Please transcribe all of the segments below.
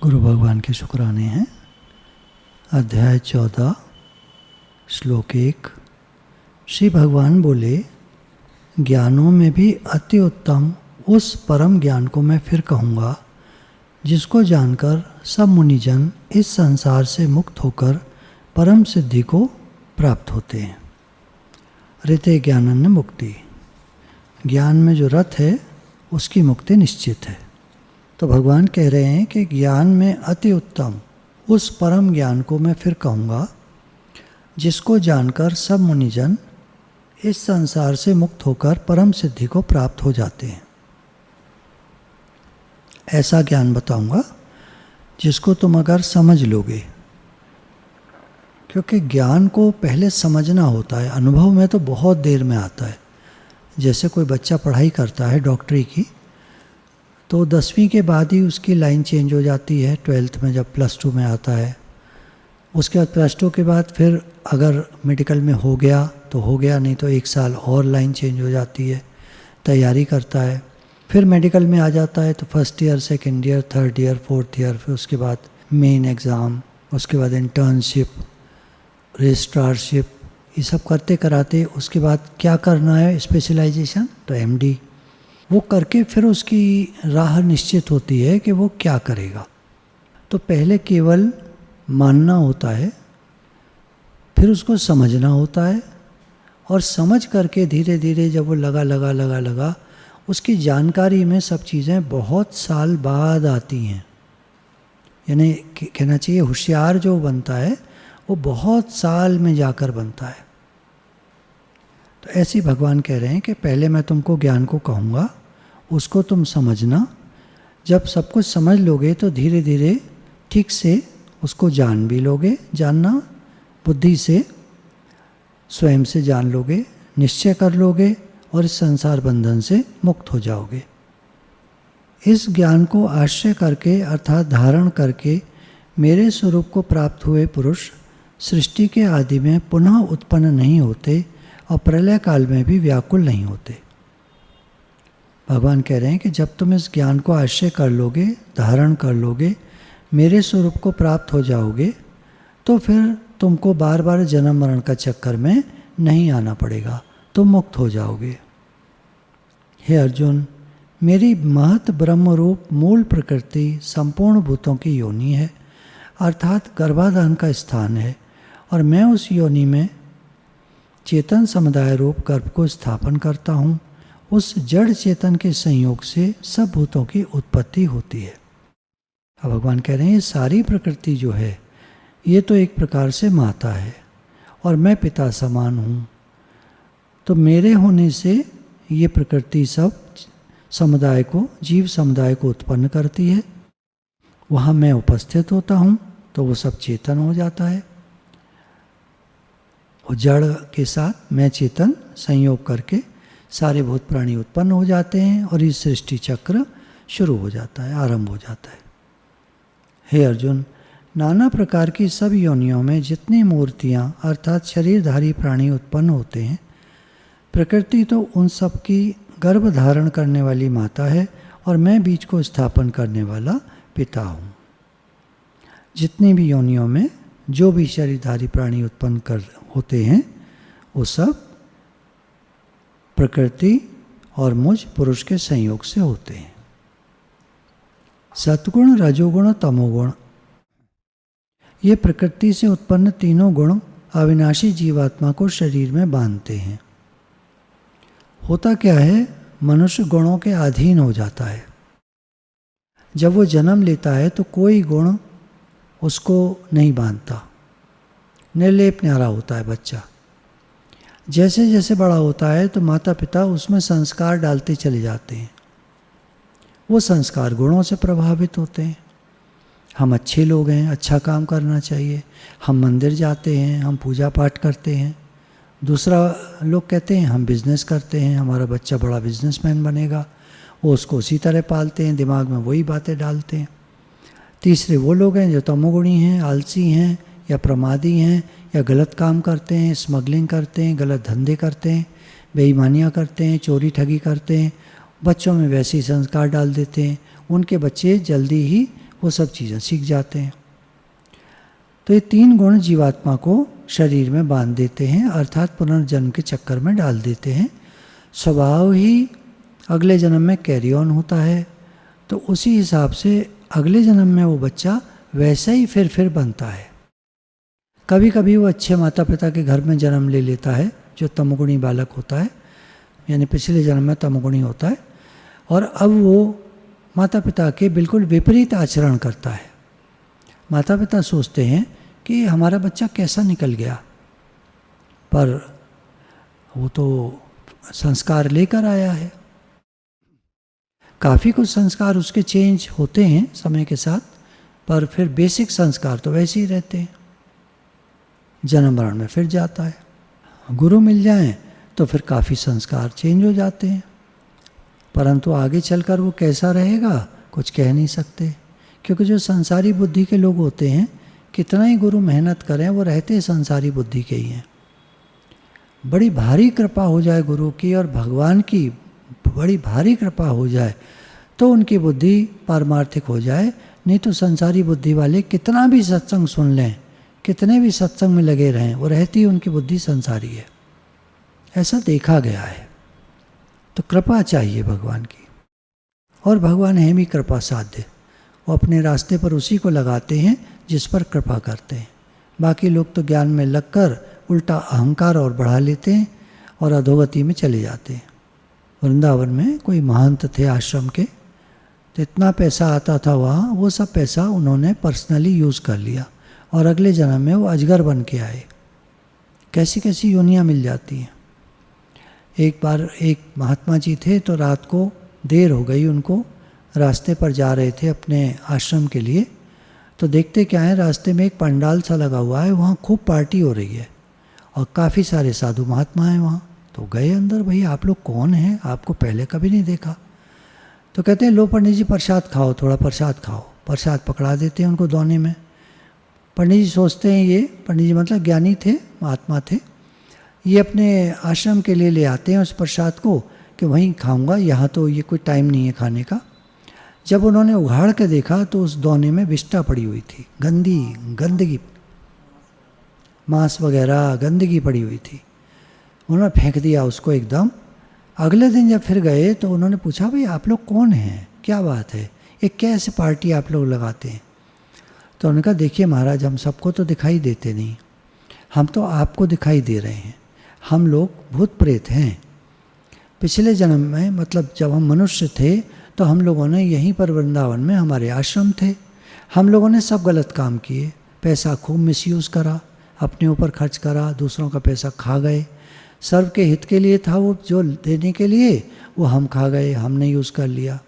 गुरु भगवान के शुक्राने हैं। अध्याय 14 श्लोक 1। श्री भगवान बोले, ज्ञानों में भी अति उत्तम उस परम ज्ञान को मैं फिर कहूँगा जिसको जानकर सब मुनिजन इस संसार से मुक्त होकर परम सिद्धि को प्राप्त होते हैं। ऋते ज्ञानन्न मुक्ति, ज्ञान में जो रत है उसकी मुक्ति निश्चित है। तो भगवान कह रहे हैं कि ज्ञान में अति उत्तम उस परम ज्ञान को मैं फिर कहूँगा जिसको जानकर सब मुनिजन इस संसार से मुक्त होकर परम सिद्धि को प्राप्त हो जाते हैं। ऐसा ज्ञान बताऊंगा जिसको तुम अगर समझ लोगे, क्योंकि ज्ञान को पहले समझना होता है। अनुभव में तो बहुत देर में आता है। जैसे कोई बच्चा पढ़ाई करता है डॉक्टरी की, तो 10वीं के बाद ही उसकी लाइन चेंज हो जाती है। 12th में जब +2 में आता है, उसके बाद +2 के बाद फिर अगर मेडिकल में हो गया तो हो गया, नहीं तो 1 साल और लाइन चेंज हो जाती है, तैयारी करता है। फिर मेडिकल में आ जाता है तो first year, second year, third year, fourth year, फिर उसके बाद मेन एग्ज़ाम, उसके बाद इंटर्नशिप, रजिस्ट्रारशिप, ये सब करते कराते उसके बाद क्या करना है, स्पेशलाइजेशन, तो MD। वो करके फिर उसकी राह निश्चित होती है कि वो क्या करेगा। तो पहले केवल मानना होता है, फिर उसको समझना होता है, और समझ करके धीरे धीरे जब वो लगा उसकी जानकारी में सब चीज़ें बहुत साल बाद आती हैं। यानी कहना चाहिए होशियार जो बनता है वो बहुत साल में जाकर बनता है। तो ऐसे भगवान कह रहे हैं कि पहले मैं तुमको ज्ञान को कहूँगा, उसको तुम समझना। जब सब कुछ समझ लोगे तो धीरे धीरे ठीक से उसको जान भी लोगे। जानना बुद्धि से, स्वयं से जान लोगे, निश्चय कर लोगे और इस संसार बंधन से मुक्त हो जाओगे। इस ज्ञान को आश्रय करके अर्थात धारण करके मेरे स्वरूप को प्राप्त हुए पुरुष सृष्टि के आदि में पुनः उत्पन्न नहीं होते और प्रलय काल में भी व्याकुल नहीं होते। भगवान कह रहे हैं कि जब तुम इस ज्ञान को आश्रय कर लोगे, धारण कर लोगे, मेरे स्वरूप को प्राप्त हो जाओगे, तो फिर तुमको बार बार जन्म मरण का चक्कर में नहीं आना पड़ेगा, तुम मुक्त हो जाओगे। हे अर्जुन, मेरी महत ब्रह्म रूप मूल प्रकृति संपूर्ण भूतों की योनि है, अर्थात गर्भाधान का स्थान है, और मैं उस योनि में चेतन समुदाय रूप गर्भ को स्थापन करता हूँ। उस जड़ चेतन के संयोग से सब भूतों की उत्पत्ति होती है। अब भगवान कह रहे हैं ये सारी प्रकृति जो है ये तो एक प्रकार से माता है और मैं पिता समान हूँ। तो मेरे होने से ये प्रकृति सब समुदाय को, जीव समुदाय को उत्पन्न करती है। वहाँ मैं उपस्थित होता हूँ तो वो सब चेतन हो जाता है, और जड़ के साथ मैं चेतन संयोग करके सारे भूत प्राणी उत्पन्न हो जाते हैं और इस सृष्टि चक्र शुरू हो जाता है, आरंभ हो जाता है। हे अर्जुन, नाना प्रकार की सब योनियों में जितनी मूर्तियाँ अर्थात शरीरधारी प्राणी उत्पन्न होते हैं, प्रकृति तो उन सब की गर्भ धारण करने वाली माता है और मैं बीज को स्थापन करने वाला पिता हूँ। जितनी भी योनियों में जो भी शरीरधारी प्राणी उत्पन्न होते हैं वो सब प्रकृति और मुझ पुरुष के संयोग से होते हैं। सत्गुण, रजोगुण, तमोगुण, ये प्रकृति से उत्पन्न तीनों गुण अविनाशी जीवात्मा को शरीर में बांधते हैं। होता क्या है, मनुष्य गुणों के अधीन हो जाता है। जब वो जन्म लेता है तो कोई गुण उसको नहीं बांधता, निर्लेप न्यारा होता है बच्चा। जैसे जैसे बड़ा होता है तो माता पिता उसमें संस्कार डालते चले जाते हैं। वो संस्कार गुणों से प्रभावित होते हैं। हम अच्छे लोग हैं, अच्छा काम करना चाहिए, हम मंदिर जाते हैं, हम पूजा पाठ करते हैं। दूसरा लोग कहते हैं हम बिज़नेस करते हैं, हमारा बच्चा बड़ा बिजनेसमैन बनेगा, वो उसको उसी तरह पालते हैं, दिमाग में वही बातें डालते हैं। तीसरे वो लोग हैं जो तमोगुणी हैं, आलसी हैं या प्रमादी हैं या गलत काम करते हैं, स्मगलिंग करते हैं, गलत धंधे करते हैं, बेईमानियाँ करते हैं, चोरी ठगी करते हैं, बच्चों में वैसे ही संस्कार डाल देते हैं। उनके बच्चे जल्दी ही वो सब चीज़ें सीख जाते हैं। तो ये 3 गुण जीवात्मा को शरीर में बांध देते हैं, अर्थात पुनर्जन्म के चक्कर में डाल देते हैं। स्वभाव ही अगले जन्म में कैरी ऑन होता है, तो उसी हिसाब से अगले जन्म में वो बच्चा वैसा ही फिर बनता है। कभी कभी वो अच्छे माता पिता के घर में जन्म ले लेता है, जो तमोगुणी बालक होता है, यानी पिछले जन्म में तमोगुणी होता है, और अब वो माता पिता के बिल्कुल विपरीत आचरण करता है। माता पिता सोचते हैं कि हमारा बच्चा कैसा निकल गया, पर वो तो संस्कार लेकर आया है। काफ़ी कुछ संस्कार उसके चेंज होते हैं समय के साथ, पर फिर बेसिक संस्कार तो वैसे ही रहते हैं। जन्म मरण में फिर जाता है। गुरु मिल जाएं तो फिर काफ़ी संस्कार चेंज हो जाते हैं, परंतु आगे चलकर वो कैसा रहेगा कुछ कह नहीं सकते, क्योंकि जो संसारी बुद्धि के लोग होते हैं, कितना ही गुरु मेहनत करें, वो रहते संसारी बुद्धि के ही हैं। बड़ी भारी कृपा हो जाए गुरु की और भगवान की बड़ी भारी कृपा हो जाए तो उनकी बुद्धि पारमार्थिक हो जाए, नहीं तो संसारी बुद्धि वाले कितना भी सत्संग सुन लें, कितने भी सत्संग में लगे रहें, वो रहती उनकी बुद्धि संसारी है। ऐसा देखा गया है। तो कृपा चाहिए भगवान की, और भगवान है भी कृपा साध्य। वो अपने रास्ते पर उसी को लगाते हैं जिस पर कृपा करते हैं। बाकी लोग तो ज्ञान में लगकर उल्टा अहंकार और बढ़ा लेते हैं और अधोगति में चले जाते हैं। वृंदावन में कोई महंत थे आश्रम के, तो इतना पैसा आता था वहाँ, वो सब पैसा उन्होंने पर्सनली यूज़ कर लिया और अगले जन्म में वो अजगर बन के आए। कैसी कैसी योनियाँ मिल जाती हैं। एक बार एक महात्मा जी थे, तो रात को देर हो गई उनको, रास्ते पर जा रहे थे अपने आश्रम के लिए, तो देखते क्या है, रास्ते में एक पंडाल सा लगा हुआ है, वहाँ खूब पार्टी हो रही है और काफ़ी सारे साधु महात्मा हैं वहाँ। तो गए अंदर, भाई आप लोग कौन हैं, आपको पहले कभी नहीं देखा। तो कहते हैं लो पंडित जी प्रसाद खाओ, थोड़ा प्रसाद खाओ। प्रसाद पकड़ा देते हैं उनको दोने में। पंडित जी सोचते हैं, ये पंडित जी मतलब ज्ञानी थे, महात्मा थे, ये अपने आश्रम के लिए ले आते हैं उस प्रसाद को कि वहीं खाऊंगा, यहाँ तो ये कोई टाइम नहीं है खाने का। जब उन्होंने उघाड़ के देखा तो उस दोने में विष्ठा पड़ी हुई थी, गंदगी, मांस वगैरह गंदगी पड़ी हुई थी। उन्होंने फेंक दिया उसको एकदम। अगले दिन जब फिर गए तो उन्होंने पूछा, भाई आप लोग कौन हैं, क्या बात है, ये कैसे पार्टी आप लोग लगाते हैं। तो उन्होंने कहा, देखिए महाराज, हम सबको तो दिखाई देते नहीं, हम तो आपको दिखाई दे रहे हैं। हम लोग भूत प्रेत हैं। पिछले जन्म में, मतलब जब हम मनुष्य थे, तो हम लोगों ने यहीं पर वृंदावन में हमारे आश्रम थे, हम लोगों ने सब गलत काम किए, पैसा खूब मिसयूज़ करा, अपने ऊपर खर्च करा, दूसरों का पैसा खा गए। सर्व के हित के लिए था वो, जो देने के लिए, वो हम खा गए, हमने यूज़ कर लिया,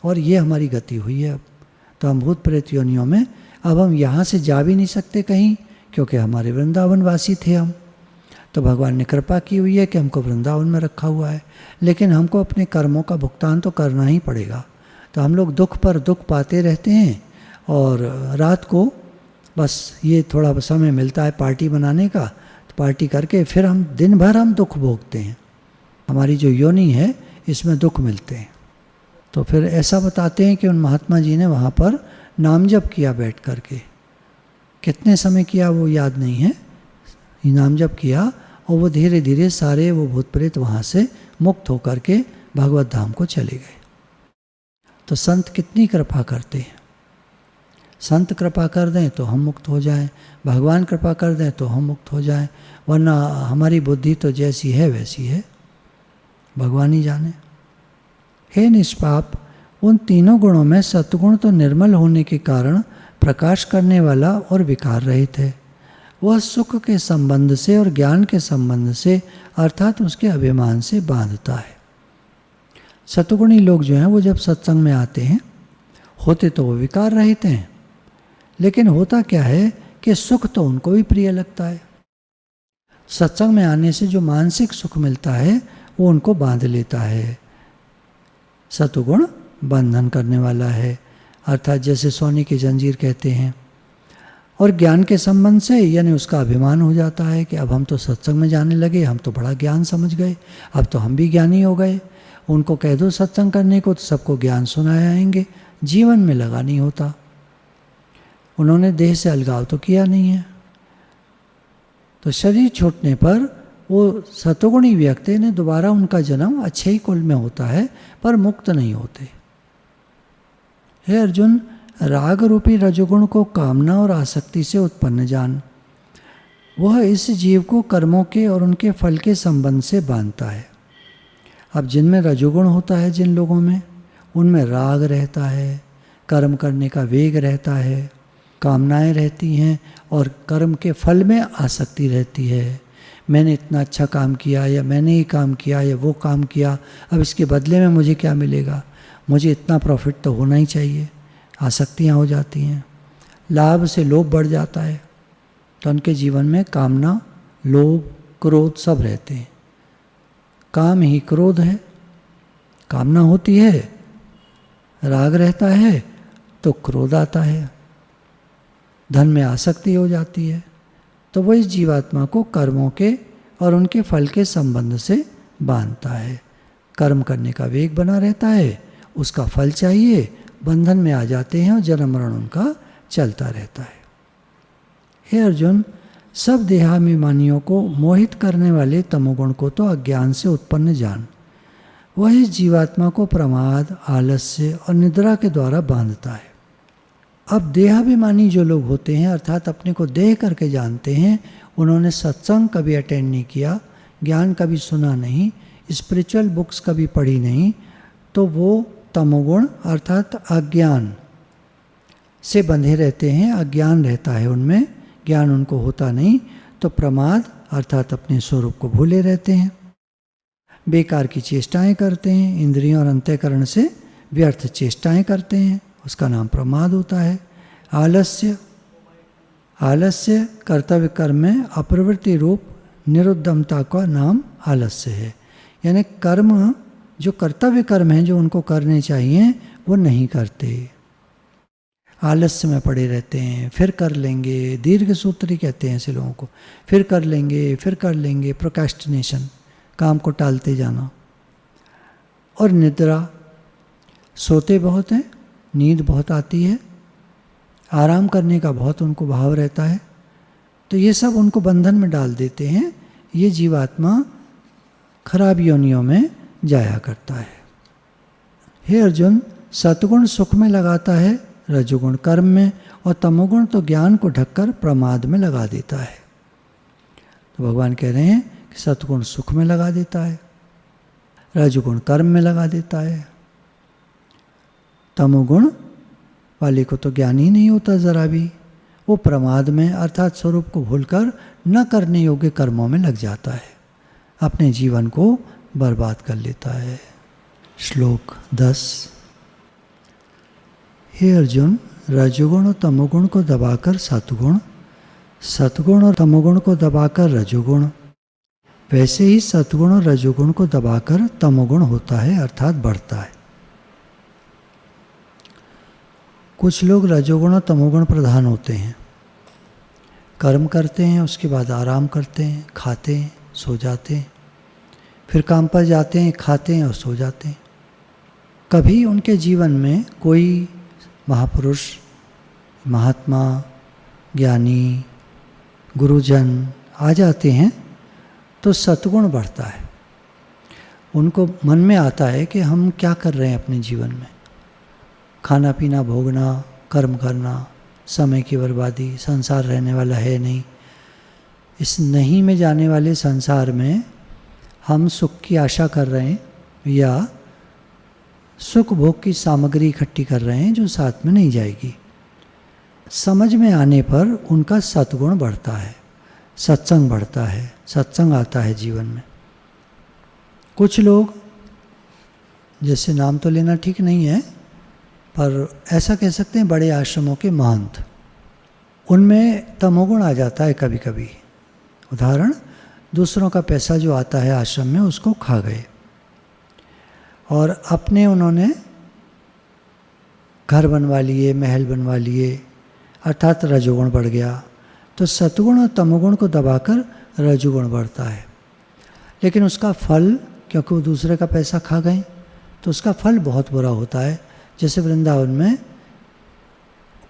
और ये हमारी गति हुई है। अब तो हम भूत प्रेत योनियों में, अब हम यहाँ से जा भी नहीं सकते कहीं, क्योंकि हमारे वृंदावन वासी थे हम। तो भगवान ने कृपा की हुई है कि हमको वृंदावन में रखा हुआ है, लेकिन हमको अपने कर्मों का भुगतान तो करना ही पड़ेगा। तो हम लोग दुख पर दुख पाते रहते हैं, और रात को बस ये थोड़ा समय मिलता है पार्टी बनाने का, तो पार्टी करके फिर हम दिन भर हम दुख भोगते हैं। हमारी जो योनि है इसमें दुख मिलते हैं। तो फिर ऐसा बताते हैं कि उन महात्मा जी ने वहाँ पर नाम जप किया बैठ करके। कितने समय किया वो याद नहीं है, नाम जप किया, और वो धीरे धीरे सारे वो भूत प्रेत वहाँ से मुक्त होकर के भगवत धाम को चले गए। तो संत कितनी कृपा करते हैं। संत कृपा कर दें तो हम मुक्त हो जाएं, भगवान कृपा कर दें तो हम मुक्त हो जाएं, वरना हमारी बुद्धि तो जैसी है वैसी है, भगवान ही जाने। हे निष्पाप, उन तीनों गुणों में सत्गुण तो निर्मल होने के कारण प्रकाश करने वाला और विकार रहित है। वह सुख के संबंध से और ज्ञान के संबंध से, अर्थात उसके अभिमान से बांधता है। सतगुणी लोग जो हैं वो जब सत्संग में आते हैं, होते तो वो विकार रहित हैं, लेकिन होता क्या है कि सुख तो उनको भी प्रिय लगता है। सत्संग में आने से जो मानसिक सुख मिलता है वो उनको बांध लेता है। सतुगुण बंधन करने वाला है, अर्थात जैसे सोने की जंजीर कहते हैं। और ज्ञान के संबंध से, यानी उसका अभिमान हो जाता है कि अब हम तो सत्संग में जाने लगे, हम तो बड़ा ज्ञान समझ गए, अब तो हम भी ज्ञानी हो गए। उनको कह दो सत्संग करने को तो सबको ज्ञान सुनाए आएंगे, जीवन में लगा नहीं होता। उन्होंने देह से अलगाव तो किया नहीं है। तो शरीर छूटने पर वो सतोगुणी व्यक्ति ने दोबारा उनका जन्म अच्छे ही कुल में होता है, पर मुक्त नहीं होते। हे अर्जुन, राग रूपी रजोगुण को कामना और आसक्ति से उत्पन्न जान। वह इस जीव को कर्मों के और उनके फल के संबंध से बांधता है। अब जिनमें रजोगुण होता है, जिन लोगों में, उनमें राग रहता है, कर्म करने का वेग रहता है, कामनाएं रहती हैं और कर्म के फल में आसक्ति रहती है। मैंने इतना अच्छा काम किया, या मैंने ये काम किया, या वो काम किया, अब इसके बदले में मुझे क्या मिलेगा, मुझे इतना प्रॉफिट तो होना ही चाहिए। आसक्तियाँ हो जाती हैं, लाभ से लोभ बढ़ जाता है। तो उनके जीवन में कामना, लोभ, क्रोध सब रहते हैं। काम ही क्रोध है। कामना होती है, राग रहता है तो क्रोध आता है, धन में आसक्ति हो जाती है। तो वह इस जीवात्मा को कर्मों के और उनके फल के संबंध से बांधता है। कर्म करने का वेग बना रहता है, उसका फल चाहिए, बंधन में आ जाते हैं और जन्म मरण उनका चलता रहता है। हे अर्जुन, सब देहाभिमानियों को मोहित करने वाले तमोगुण को तो अज्ञान से उत्पन्न जान। वह इस जीवात्मा को प्रमाद, आलस्य और निद्रा के द्वारा बांधता है। अब देहाभिमानी जो लोग होते हैं, अर्थात अपने को देह करके जानते हैं, उन्होंने सत्संग कभी अटेंड नहीं किया, ज्ञान कभी सुना नहीं, स्पिरिचुअल बुक्स कभी पढ़ी नहीं, तो वो तमोगुण अर्थात अज्ञान से बंधे रहते हैं। अज्ञान रहता है उनमें, ज्ञान उनको होता नहीं, तो प्रमाद अर्थात अपने स्वरूप को भूले रहते हैं, बेकार की चेष्टाएं करते हैं, इंद्रियों और अंतःकरण से व्यर्थ चेष्टाएं करते हैं, उसका नाम प्रमाद होता है। आलस्य, आलस्य कर्तव्य कर्म में अप्रवृत्ति रूप निरुद्धमता का नाम आलस्य है। यानी कर्म, जो कर्तव्य कर्म हैं जो उनको करने चाहिए वो नहीं करते, आलस्य में पड़े रहते हैं। फिर कर लेंगे, दीर्घ सूत्री कहते हैं ऐसे लोगों को, फिर कर लेंगे, फिर कर लेंगे, प्रोक्रेस्टिनेशन, काम को टालते जाना। और निद्रा, सोते बहुत हैं, नींद बहुत आती है, आराम करने का बहुत उनको भाव रहता है, तो ये सब उनको बंधन में डाल देते हैं। ये जीवात्मा खराब योनियों में जाया करता है। हे अर्जुन, सतगुण सुख में लगाता है, रजोगुण कर्म में, और तमोगुण तो ज्ञान को ढककर प्रमाद में लगा देता है। तो भगवान कह रहे हैं कि सतगुण सुख में लगा देता है, रजोगुण कर्म में लगा देता है, तमोगुण वाले को तो ज्ञान ही नहीं होता ज़रा भी, वो प्रमाद में अर्थात स्वरूप को भूलकर न करने योग्य कर्मों में लग जाता है, अपने जीवन को बर्बाद कर लेता है। श्लोक 10। हे अर्जुन, रजोगुण और तमोगुण को दबाकर सतगुण, सतगुण और तमोगुण को दबाकर रजोगुण, वैसे ही सतगुण और रजोगुण को दबाकर तमोगुण होता है अर्थात बढ़ता है। कुछ लोग रजोगुण और तमोगुण प्रधान होते हैं, कर्म करते हैं, उसके बाद आराम करते हैं, खाते हैं, सो जाते हैं, फिर काम पर जाते हैं, खाते हैं और सो जाते हैं। कभी उनके जीवन में कोई महापुरुष, महात्मा, ज्ञानी, गुरुजन आ जाते हैं तो सतगुण बढ़ता है। उनको मन में आता है कि हम क्या कर रहे हैं अपने जीवन में, खाना पीना भोगना, कर्म करना, समय की बर्बादी, संसार रहने वाला है नहीं, इस नहीं में जाने वाले संसार में हम सुख की आशा कर रहे हैं या सुख भोग की सामग्री इकट्ठी कर रहे हैं जो साथ में नहीं जाएगी। समझ में आने पर उनका सतगुण बढ़ता है, सत्संग बढ़ता है, सत्संग आता है जीवन में। कुछ लोग, जैसे नाम तो लेना ठीक नहीं है, पर ऐसा कह सकते हैं बड़े आश्रमों के महंत, उनमें तमोगुण आ जाता है कभी कभी। उदाहरण, दूसरों का पैसा जो आता है आश्रम में उसको खा गए और अपने उन्होंने घर बनवा लिए, महल बनवा लिए, अर्थात रजोगुण बढ़ गया। तो सतगुण और तमोगुण को दबाकर रजोगुण बढ़ता है, लेकिन उसका फल, क्योंकि वो दूसरे का पैसा खा गए, तो उसका फल बहुत बुरा होता है। जैसे वृंदावन में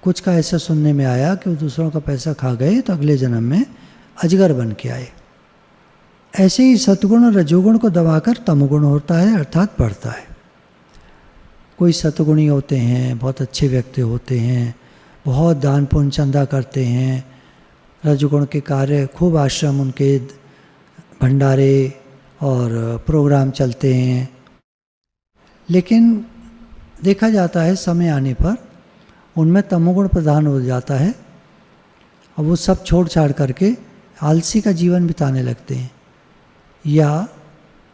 कुछ का ऐसा सुनने में आया कि वो दूसरों का पैसा खा गए तो अगले जन्म में अजगर बन के आए। ऐसे ही सतगुण और रजोगुण को दबाकर तमोगुण होता है, अर्थात बढ़ता है। कोई सतगुणी होते हैं, बहुत अच्छे व्यक्ति होते हैं, बहुत दान पुण्य चंदा करते हैं, रजोगुण के कार्य खूब, आश्रम उनके भंडारे और प्रोग्राम चलते हैं, लेकिन देखा जाता है समय आने पर उनमें तमोगुण प्रधान हो जाता है और वो सब छोड़ छाड़ करके आलसी का जीवन बिताने लगते हैं या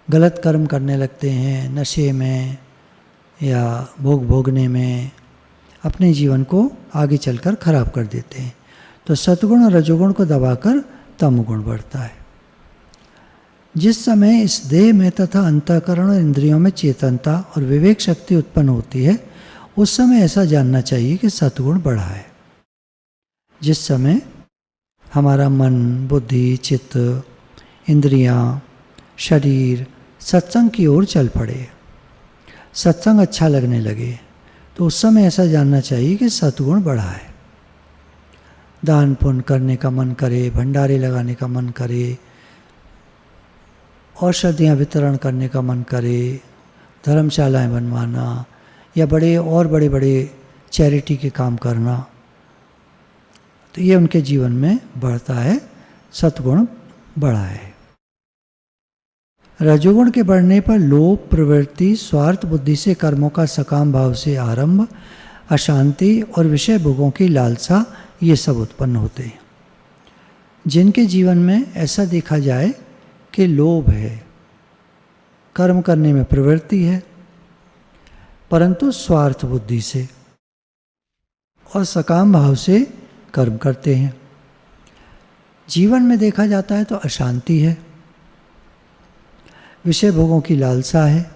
गलत कर्म करने लगते हैं, नशे में या भोगने में अपने जीवन को आगे चलकर खराब कर देते हैं। तो सतगुण और रजोगुण को दबाकर तमोगुण बढ़ता है। जिस समय इस देह में तथा अंतःकरण और इंद्रियों में चेतनता और विवेक शक्ति उत्पन्न होती है, उस समय ऐसा जानना चाहिए कि सतगुण बढ़ा है। जिस समय हमारा मन, बुद्धि, चित्त, इंद्रियां, शरीर सत्संग की ओर चल पड़े, सत्संग अच्छा लगने लगे, तो उस समय ऐसा जानना चाहिए कि सतगुण बढ़ा है। दान पुण्य करने का मन करे, भंडारे लगाने का मन करे, औषधियाँ वितरण करने का मन करे, धर्मशालाएं बनवाना या बड़े बड़े चैरिटी के काम करना, तो ये उनके जीवन में बढ़ता है, सतगुण बढ़ा है। रजोगुण के बढ़ने पर लोभ, प्रवृत्ति, स्वार्थ बुद्धि से कर्मों का सकाम भाव से आरंभ, अशांति और विषय भोगों की लालसा, ये सब उत्पन्न होते हैं। जिनके जीवन में ऐसा देखा जाए कि लोभ है, कर्म करने में प्रवृत्ति है, परंतु स्वार्थ बुद्धि से और सकाम भाव से कर्म करते हैं। जीवन में देखा जाता है तो अशांति है, विषय भोगों की लालसा है,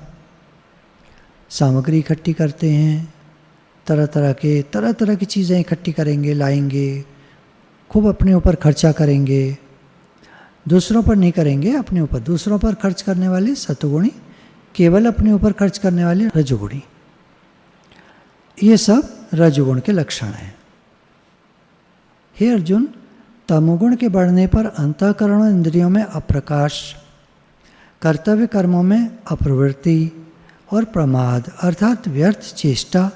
सामग्री इकट्ठी करते हैं, तरह तरह की चीज़ें इकट्ठी करेंगे, लाएंगे, खूब अपने ऊपर खर्चा करेंगे, दूसरों पर नहीं करेंगे, अपने ऊपर। दूसरों पर खर्च करने वाले सतगुणी, केवल अपने ऊपर खर्च करने वाले रजोगुणी। ये सब रजोगुण के लक्षण हैं। हे अर्जुन, तमोगुण के बढ़ने पर अंतःकरण और इंद्रियों में अप्रकाश, कर्तव्य कर्मों में अप्रवृत्ति और प्रमाद अर्थात व्यर्थ चेष्टा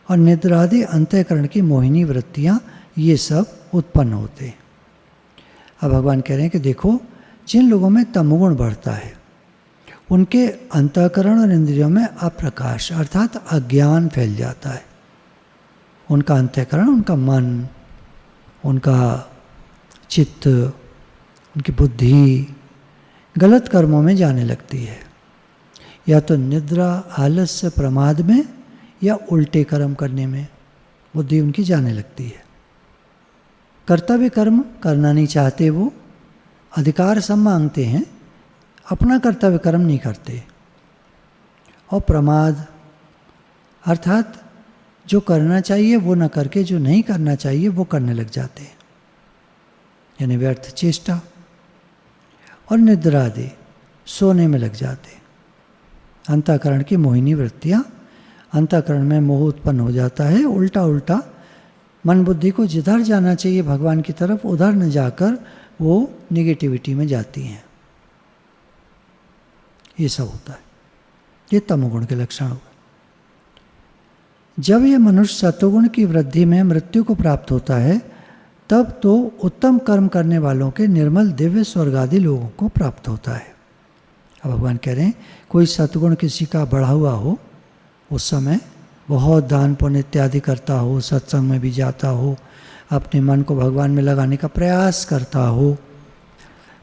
और निद्रादि अंतःकरण की मोहिनी वृत्तियाँ, ये सब उत्पन्न होते हैं। अब भगवान कह रहे हैं कि देखो, जिन लोगों में तमोगुण बढ़ता है उनके अंतःकरण और इंद्रियों में अप्रकाश अर्थात अज्ञान फैल जाता है। उनका अंतःकरण, उनका मन, उनका चित्त, उनकी बुद्धि गलत कर्मों में जाने लगती है, या तो निद्रा, आलस्य, प्रमाद में, या उल्टे कर्म करने में बुद्धि उनकी जाने लगती है। कर्तव्य कर्म करना नहीं चाहते, वो अधिकार सब मांगते हैं, अपना कर्तव्य कर्म नहीं करते। और प्रमाद अर्थात जो करना चाहिए वो न करके जो नहीं करना चाहिए वो करने लग जाते हैं, यानी व्यर्थ चेष्टा। और निद्रा दे, सोने में लग जाते। अंतःकरण की मोहिनी वृत्तियाँ, अंतःकरण में मोह उत्पन्न हो जाता है, उल्टा उल्टा मन बुद्धि को जिधर जाना चाहिए भगवान की तरफ, उधर न जाकर वो निगेटिविटी में जाती हैं। ये सब होता है, ये तमोगुण के लक्षण हुए। जब ये मनुष्य सतोगुण की वृद्धि में मृत्यु को प्राप्त होता है, तब तो उत्तम कर्म करने वालों के निर्मल दिव्य स्वर्ग आदि लोगों को प्राप्त होता है। अब भगवान कह रहे हैं, कोई सतगुण किसी का बढ़ा हुआ हो, उस समय बहुत दान पुण्य इत्यादि करता हो, सत्संग में भी जाता हो, अपने मन को भगवान में लगाने का प्रयास करता हो,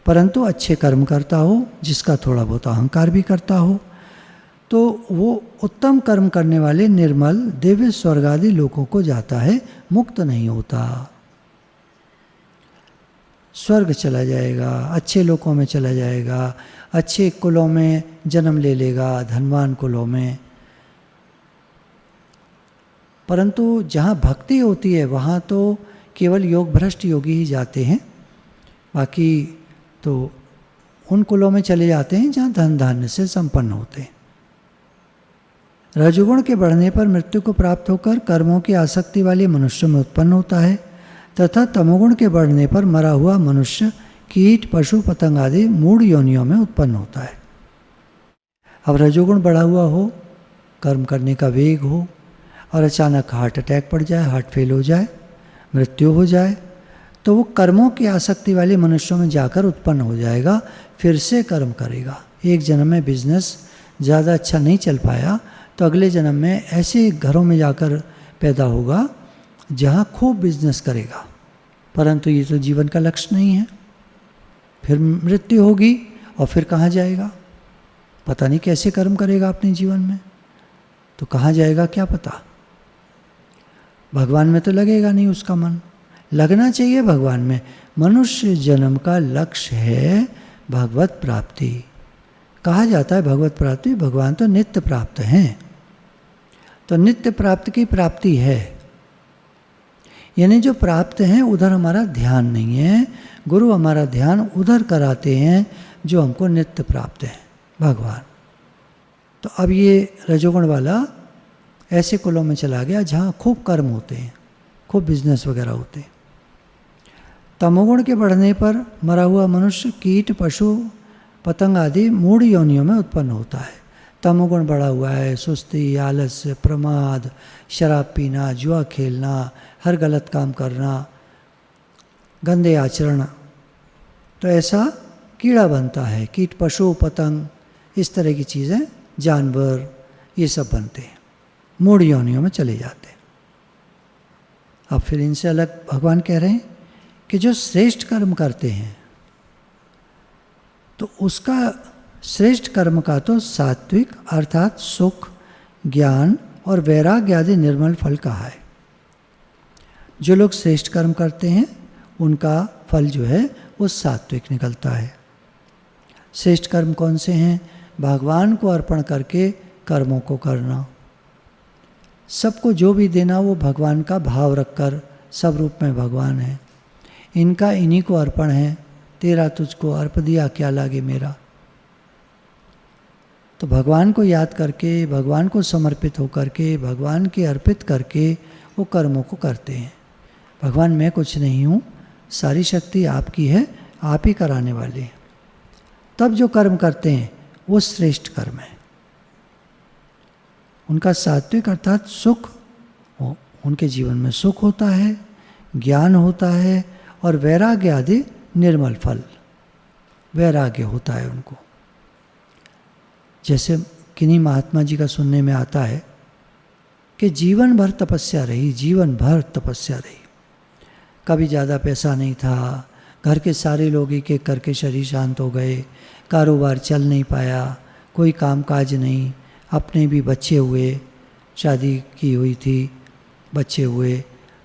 परंतु अच्छे कर्म करता हो, जिसका थोड़ा बहुत अहंकार भी करता हो, तो वो उत्तम कर्म करने वाले निर्मल दिव्य स्वर्ग आदि लोगों को जाता है, मुक्त नहीं होता। स्वर्ग चला जाएगा, अच्छे लोकों में चला जाएगा, अच्छे कुलों में जन्म ले लेगा, धनवान कुलों में। परंतु जहाँ भक्ति होती है वहाँ तो केवल योग भ्रष्ट योगी ही जाते हैं, बाकी तो उन कुलों में चले जाते हैं जहाँ धन धान्य से संपन्न होते हैं। रजोगुण के बढ़ने पर मृत्यु को प्राप्त होकर कर्मों की आसक्ति वाले मनुष्य में उत्पन्न होता है, तथा तमोगुण के बढ़ने पर मरा हुआ मनुष्य कीट, पशु, पतंग आदि मूढ़ योनियों में उत्पन्न होता है। अब रजोगुण बढ़ा हुआ हो, कर्म करने का वेग हो, और अचानक हार्ट अटैक पड़ जाए, हार्ट फेल हो जाए, मृत्यु हो जाए, तो वो कर्मों की आसक्ति वाले मनुष्यों में जाकर उत्पन्न हो जाएगा, फिर से कर्म करेगा। एक जन्म में बिजनेस ज़्यादा अच्छा नहीं चल पाया तो अगले जन्म में ऐसे घरों में जाकर पैदा होगा जहाँ खूब बिजनेस करेगा, परंतु ये तो जीवन का लक्ष्य नहीं है। फिर मृत्यु होगी और फिर कहाँ जाएगा, पता नहीं कैसे कर्म करेगा अपने जीवन में, तो कहाँ जाएगा क्या पता। भगवान में तो लगेगा नहीं उसका मन, लगना चाहिए भगवान में। मनुष्य जन्म का लक्ष्य है भगवत प्राप्ति। कहा जाता है भगवत प्राप्ति, भगवान तो नित्य प्राप्त हैं, तो नित्य प्राप्त की प्राप्ति है, यानी जो प्राप्त हैं उधर हमारा ध्यान नहीं है, गुरु हमारा ध्यान उधर कराते हैं जो हमको नित्य प्राप्त है, भगवान। तो अब ये रजोगुण वाला ऐसे कुलों में चला गया जहाँ खूब कर्म होते हैं, खूब बिजनेस वगैरह होते हैं। तमोगुण के बढ़ने पर मरा हुआ मनुष्य कीट, पशु, पतंग आदि मूढ़ योनियों में उत्पन्न होता है। तमोगुण बढ़ा हुआ है, सुस्ती, आलस्य, प्रमाद, शराब पीना, जुआ खेलना, हर गलत काम करना, गंदे आचरण, तो ऐसा कीड़ा बनता है। कीट, पशु, पतंग, इस तरह की चीज़ें, जानवर, ये सब बनते हैं, मूढ़ योनियों में चले जाते हैं। अब फिर इनसे अलग भगवान कह रहे हैं कि जो श्रेष्ठ कर्म करते हैं तो उसका श्रेष्ठ कर्म का तो सात्विक अर्थात सुख, ज्ञान और वैराग्य आदि निर्मल फल कहा है। जो लोग श्रेष्ठ कर्म करते हैं उनका फल जो है वो सात्विक निकलता है। श्रेष्ठ कर्म कौन से हैं? भगवान को अर्पण करके कर्मों को करना, सबको जो भी देना वो भगवान का भाव रखकर, सब रूप में भगवान है, इनका इन्हीं को अर्पण है, तेरा तुझको अर्प दिया क्या लागे मेरा। तो भगवान को याद करके, भगवान को समर्पित होकर के, भगवान के अर्पित करके वो कर्मों को करते हैं। भगवान मैं कुछ नहीं हूँ, सारी शक्ति आपकी है, आप ही कराने वाले हैं। तब जो कर्म करते हैं वो श्रेष्ठ कर्म है। उनका सात्विक अर्थात सुख, उनके जीवन में सुख होता है, ज्ञान होता है और वैराग्य आदि निर्मल फल, वैराग्य होता है उनको। जैसे किन्हीं महात्मा जी का सुनने में आता है कि जीवन भर तपस्या रही, जीवन भर तपस्या रही, कभी ज़्यादा पैसा नहीं था, घर के सारे लोग एक एक करके शरीर शांत हो गए, कारोबार चल नहीं पाया, कोई काम काज नहीं, अपने भी बच्चे हुए, शादी की हुई थी, बच्चे हुए,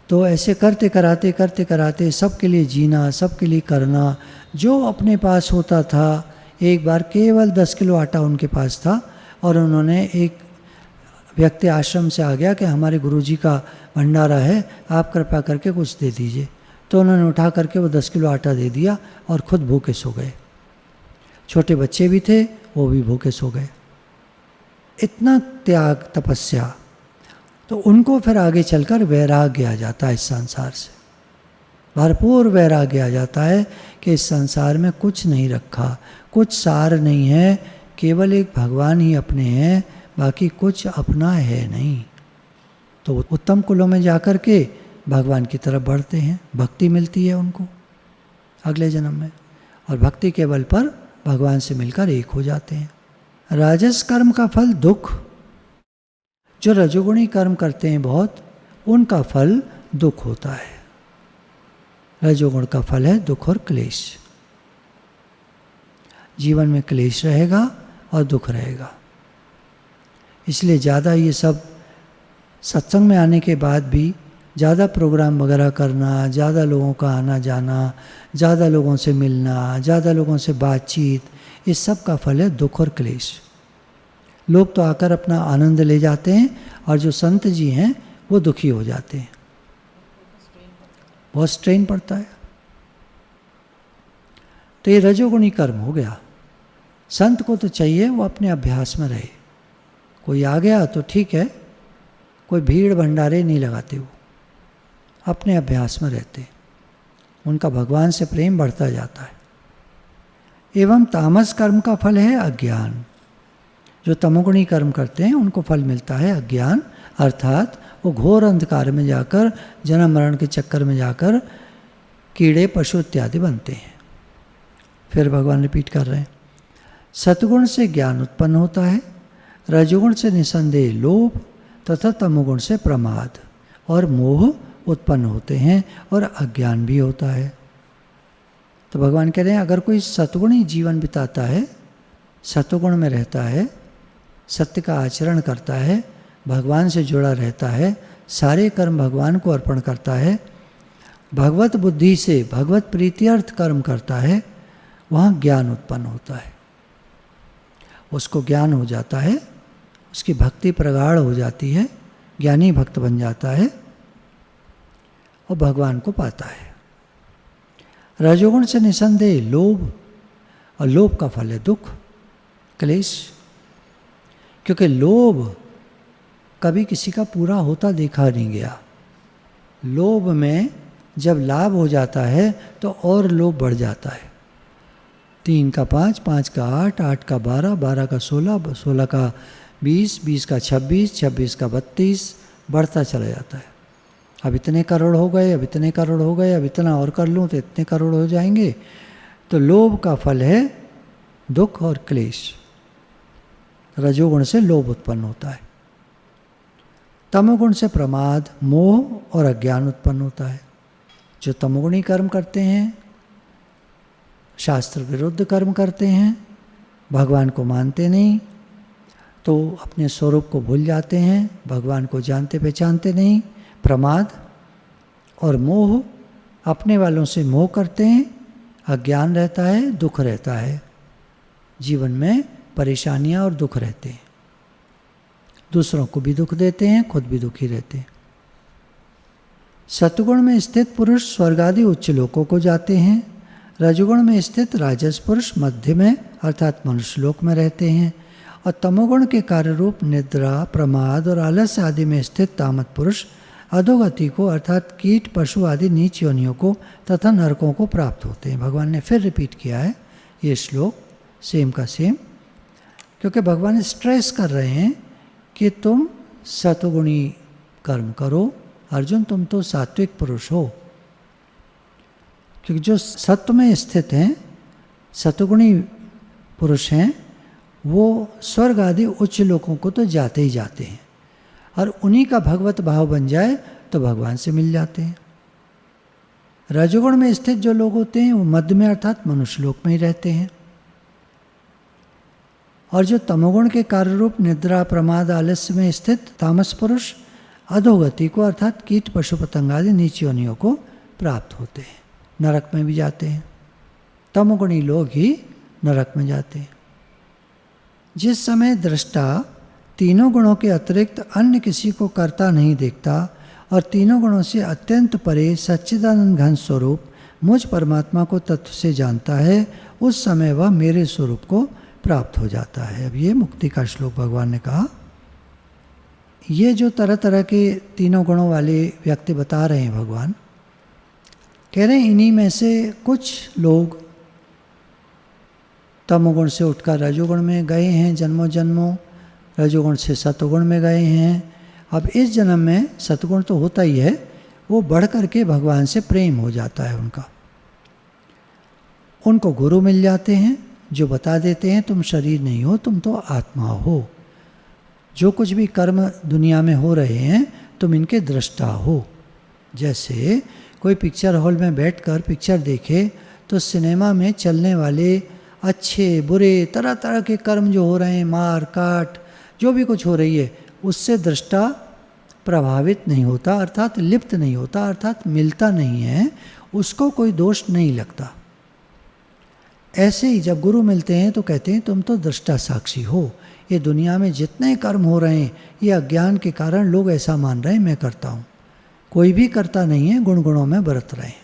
तो ऐसे करते कराते सबके लिए जीना, सबके लिए करना, जो अपने पास होता था। एक बार केवल 10 किलो आटा उनके पास था और उन्होंने, एक व्यक्ति आश्रम से आ गया कि हमारे गुरुजी का भंडारा है, आप कृपा करके कुछ दे दीजिए, तो उन्होंने उठा करके वो 10 किलो आटा दे दिया और खुद भूखे सो गए। छोटे बच्चे भी थे, वो भी भूखे सो गए। इतना त्याग, तपस्या, तो उनको फिर आगे चलकर वैराग्य आ जाता है, इस संसार से भरपूर वैराग्य आ जाता है कि इस संसार में कुछ नहीं रखा, कुछ सार नहीं है, केवल एक भगवान ही अपने हैं, बाकी कुछ अपना है नहीं। तो उत्तम कुलों में जाकर के भगवान की तरफ बढ़ते हैं, भक्ति मिलती है उनको अगले जन्म में, और भक्ति के बल पर भगवान से मिलकर एक हो जाते हैं। राजस कर्म का फल दुख, जो रजोगुणी कर्म करते हैं बहुत, उनका फल दुख होता है। रजोगुण का फल है दुख और क्लेश। जीवन में क्लेश रहेगा और दुख रहेगा। इसलिए ज़्यादा ये सब सत्संग में आने के बाद भी ज़्यादा प्रोग्राम वगैरह करना, ज़्यादा लोगों का आना जाना, ज़्यादा लोगों से मिलना, ज़्यादा लोगों से बातचीत, इस सब का फल है दुख और क्लेश। लोग तो आकर अपना आनंद ले जाते हैं और जो संत जी हैं वो दुखी हो जाते हैं, बहुत स्ट्रेन पड़ता है। तो ये रजोगुणी कर्म हो गया। संत को तो चाहिए वो अपने अभ्यास में रहे, कोई आ गया तो ठीक है, कोई भीड़ भंडारे नहीं लगाते, वो अपने अभ्यास में रहते, उनका भगवान से प्रेम बढ़ता जाता है। एवं तामस कर्म का फल है अज्ञान। जो तमोगुणी कर्म करते हैं उनको फल मिलता है अज्ञान, अर्थात वो घोर अंधकार में जाकर, जन्म मरण के चक्कर में जाकर कीड़े पशु इत्यादि बनते हैं। फिर भगवान रिपीट कर रहे हैं, सतगुण से ज्ञान उत्पन्न होता है, रजोगुण से निसंदेह लोभ तथा तमोगुण से प्रमाद और मोह उत्पन्न होते हैं और अज्ञान भी होता है। तो भगवान कह रहे हैं अगर कोई सतगुणी जीवन बिताता है, सतगुण में रहता है, सत्य का आचरण करता है, भगवान से जुड़ा रहता है, सारे कर्म भगवान को अर्पण करता है, भगवत बुद्धि से भगवत प्रीत्यर्थ कर्म करता है, वहाँ ज्ञान उत्पन्न होता है। उसको ज्ञान हो जाता है, उसकी भक्ति प्रगाढ़ हो जाती है, ज्ञानी भक्त बन जाता है और भगवान को पाता है। रजोगुण से निसंदेह लोभ, और लोभ का फल है दुख, क्लेश। क्योंकि लोभ कभी किसी का पूरा होता देखा नहीं गया। लोभ में जब लाभ हो जाता है तो और लोभ बढ़ जाता है। 3 का 5, 5 का 8, 8 का 12, 12 का 16, 16 का 20, 20 का 26, 26 का 32, बढ़ता चला जाता है। अब इतने करोड़ हो गए, अब इतने करोड़ हो गए, अब इतना और कर लूँ तो इतने करोड़ हो जाएंगे। तो लोभ का फल है दुख और क्लेश। रजोगुण से लोभ उत्पन्न होता है, तमोगुण से प्रमाद, मोह और अज्ञान उत्पन्न होता है। जो तमोगुणी कर्म करते हैं, शास्त्र विरुद्ध कर्म करते हैं, भगवान को मानते नहीं, तो अपने स्वरूप को भूल जाते हैं, भगवान को जानते पहचानते नहीं, प्रमाद और मोह, अपने वालों से मोह करते हैं, अज्ञान रहता है, दुख रहता है, जीवन में परेशानियां और दुख रहते हैं, दूसरों को भी दुख देते हैं, खुद भी दुखी रहते हैं। सतगुण में स्थित पुरुष स्वर्ग आदि उच्च लोकों को जाते हैं, रजोगुण में स्थित राजस पुरुष मध्य में अर्थात मनुष्य लोक में रहते हैं, और तमोगुण के कार्य रूप निद्रा, प्रमाद और आलस्य आदि में स्थित तामत पुरुष अधोगति को अर्थात कीट, पशु आदि नीच योनियों को तथा नरकों को प्राप्त होते हैं। भगवान ने फिर रिपीट किया है ये श्लोक, सेम का सेम, क्योंकि भगवान स्ट्रेस कर रहे हैं कि तुम सतगुणी कर्म करो। अर्जुन, तुम तो सात्विक पुरुष हो, क्योंकि जो सत्व में स्थित हैं, सतगुणी पुरुष हैं, वो स्वर्ग आदि उच्च लोकों को तो जाते ही जाते हैं, और उन्हीं का भगवत भाव बन जाए तो भगवान से मिल जाते हैं। रजोगुण में स्थित जो लोग होते हैं वो मध्य में अर्थात मनुष्य लोक में ही रहते हैं, और जो तमोगुण के कार्य रूप निद्रा, प्रमाद, आलस्य में स्थित तामस पुरुष अधोगति को अर्थात कीट, पशु पतंग आदि नीच योनियों को प्राप्त होते हैं, नरक में भी जाते हैं। तमोगुणी लोग ही नरक में जाते हैं। जिस समय दृष्टा तीनों गुणों के अतिरिक्त अन्य किसी को करता नहीं देखता और तीनों गुणों से अत्यंत परे सच्चिदानंद घन स्वरूप मुझ परमात्मा को तत्व से जानता है, उस समय वह मेरे स्वरूप को प्राप्त हो जाता है। अब ये मुक्ति का श्लोक भगवान ने कहा। ये जो तरह तरह के तीनों गुणों वाले व्यक्ति बता रहे हैं भगवान, कह रहे हैं इन्हीं में से कुछ लोग तमोगुण से उठकर रजोगुण में गए हैं, जन्मों जन्मों रजोगुण से सतोगुण में गए हैं। अब इस जन्म में सतगुण तो होता ही है, वो बढ़ करके भगवान से प्रेम हो जाता है उनका। उनको गुरु मिल जाते हैं जो बता देते हैं तुम शरीर नहीं हो, तुम तो आत्मा हो। जो कुछ भी कर्म दुनिया में हो रहे हैं तुम इनके दृष्टा हो। जैसे कोई पिक्चर हॉल में बैठकर पिक्चर देखे तो सिनेमा में चलने वाले अच्छे बुरे तरह तरह के कर्म जो हो रहे हैं, मार काट जो भी कुछ हो रही है, उससे दृष्टा प्रभावित नहीं होता, अर्थात लिप्त नहीं होता, अर्थात मिलता नहीं है, उसको कोई दोष नहीं लगता। ऐसे ही जब गुरु मिलते हैं तो कहते हैं तुम तो दृष्टा साक्षी हो। ये दुनिया में जितने कर्म हो रहे हैं ये अज्ञान के कारण लोग ऐसा मान रहे हैं मैं करता हूँ, कोई भी करता नहीं है, गुण गुणों में बरत रहे हैं।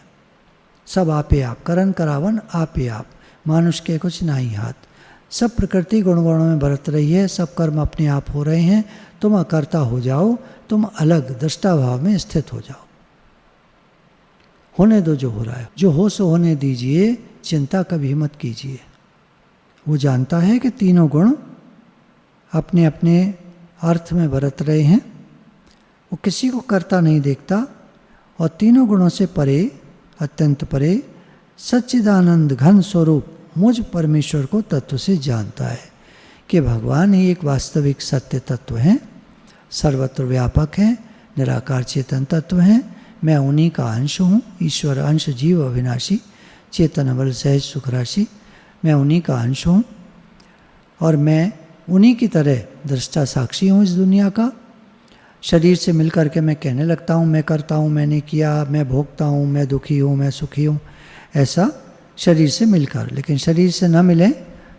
सब आपे आप, करन करावन आपे आप, मानुष के कुछ नहीं हाथ। सब प्रकृति गुणगुणों में बरत रही है, सब कर्म अपने आप हो रहे हैं, तुम अकर्ता हो जाओ, तुम अलग दृष्टा भाव में स्थित हो जाओ। होने दो जो हो रहा है, जो हो सो होने दीजिए, चिंता कभी मत कीजिए। वो जानता है कि तीनों गुण अपने अपने अर्थ में बरत रहे हैं, वो किसी को करता नहीं देखता, और तीनों गुणों से परे, अत्यंत परे सच्चिदानंद घन स्वरूप मुझ परमेश्वर को तत्व से जानता है कि भगवान ही एक वास्तविक सत्य तत्व हैं, सर्वत्र व्यापक हैं, निराकार चेतन तत्व हैं। मैं उन्हीं का अंश हूँ, ईश्वर अंश जीव अविनाशी, चेतन अमल सहज सुख राशि। मैं उन्हीं का अंश हूँ और मैं उन्हीं की तरह दृष्टा साक्षी हूँ इस दुनिया का। शरीर से मिलकर के मैं कहने लगता हूँ, मैं करता हूँ, मैंने किया, मैं भोगता हूँ, मैं दुखी हूँ, मैं सुखी हूँ, ऐसा शरीर से मिलकर। लेकिन शरीर से न मिले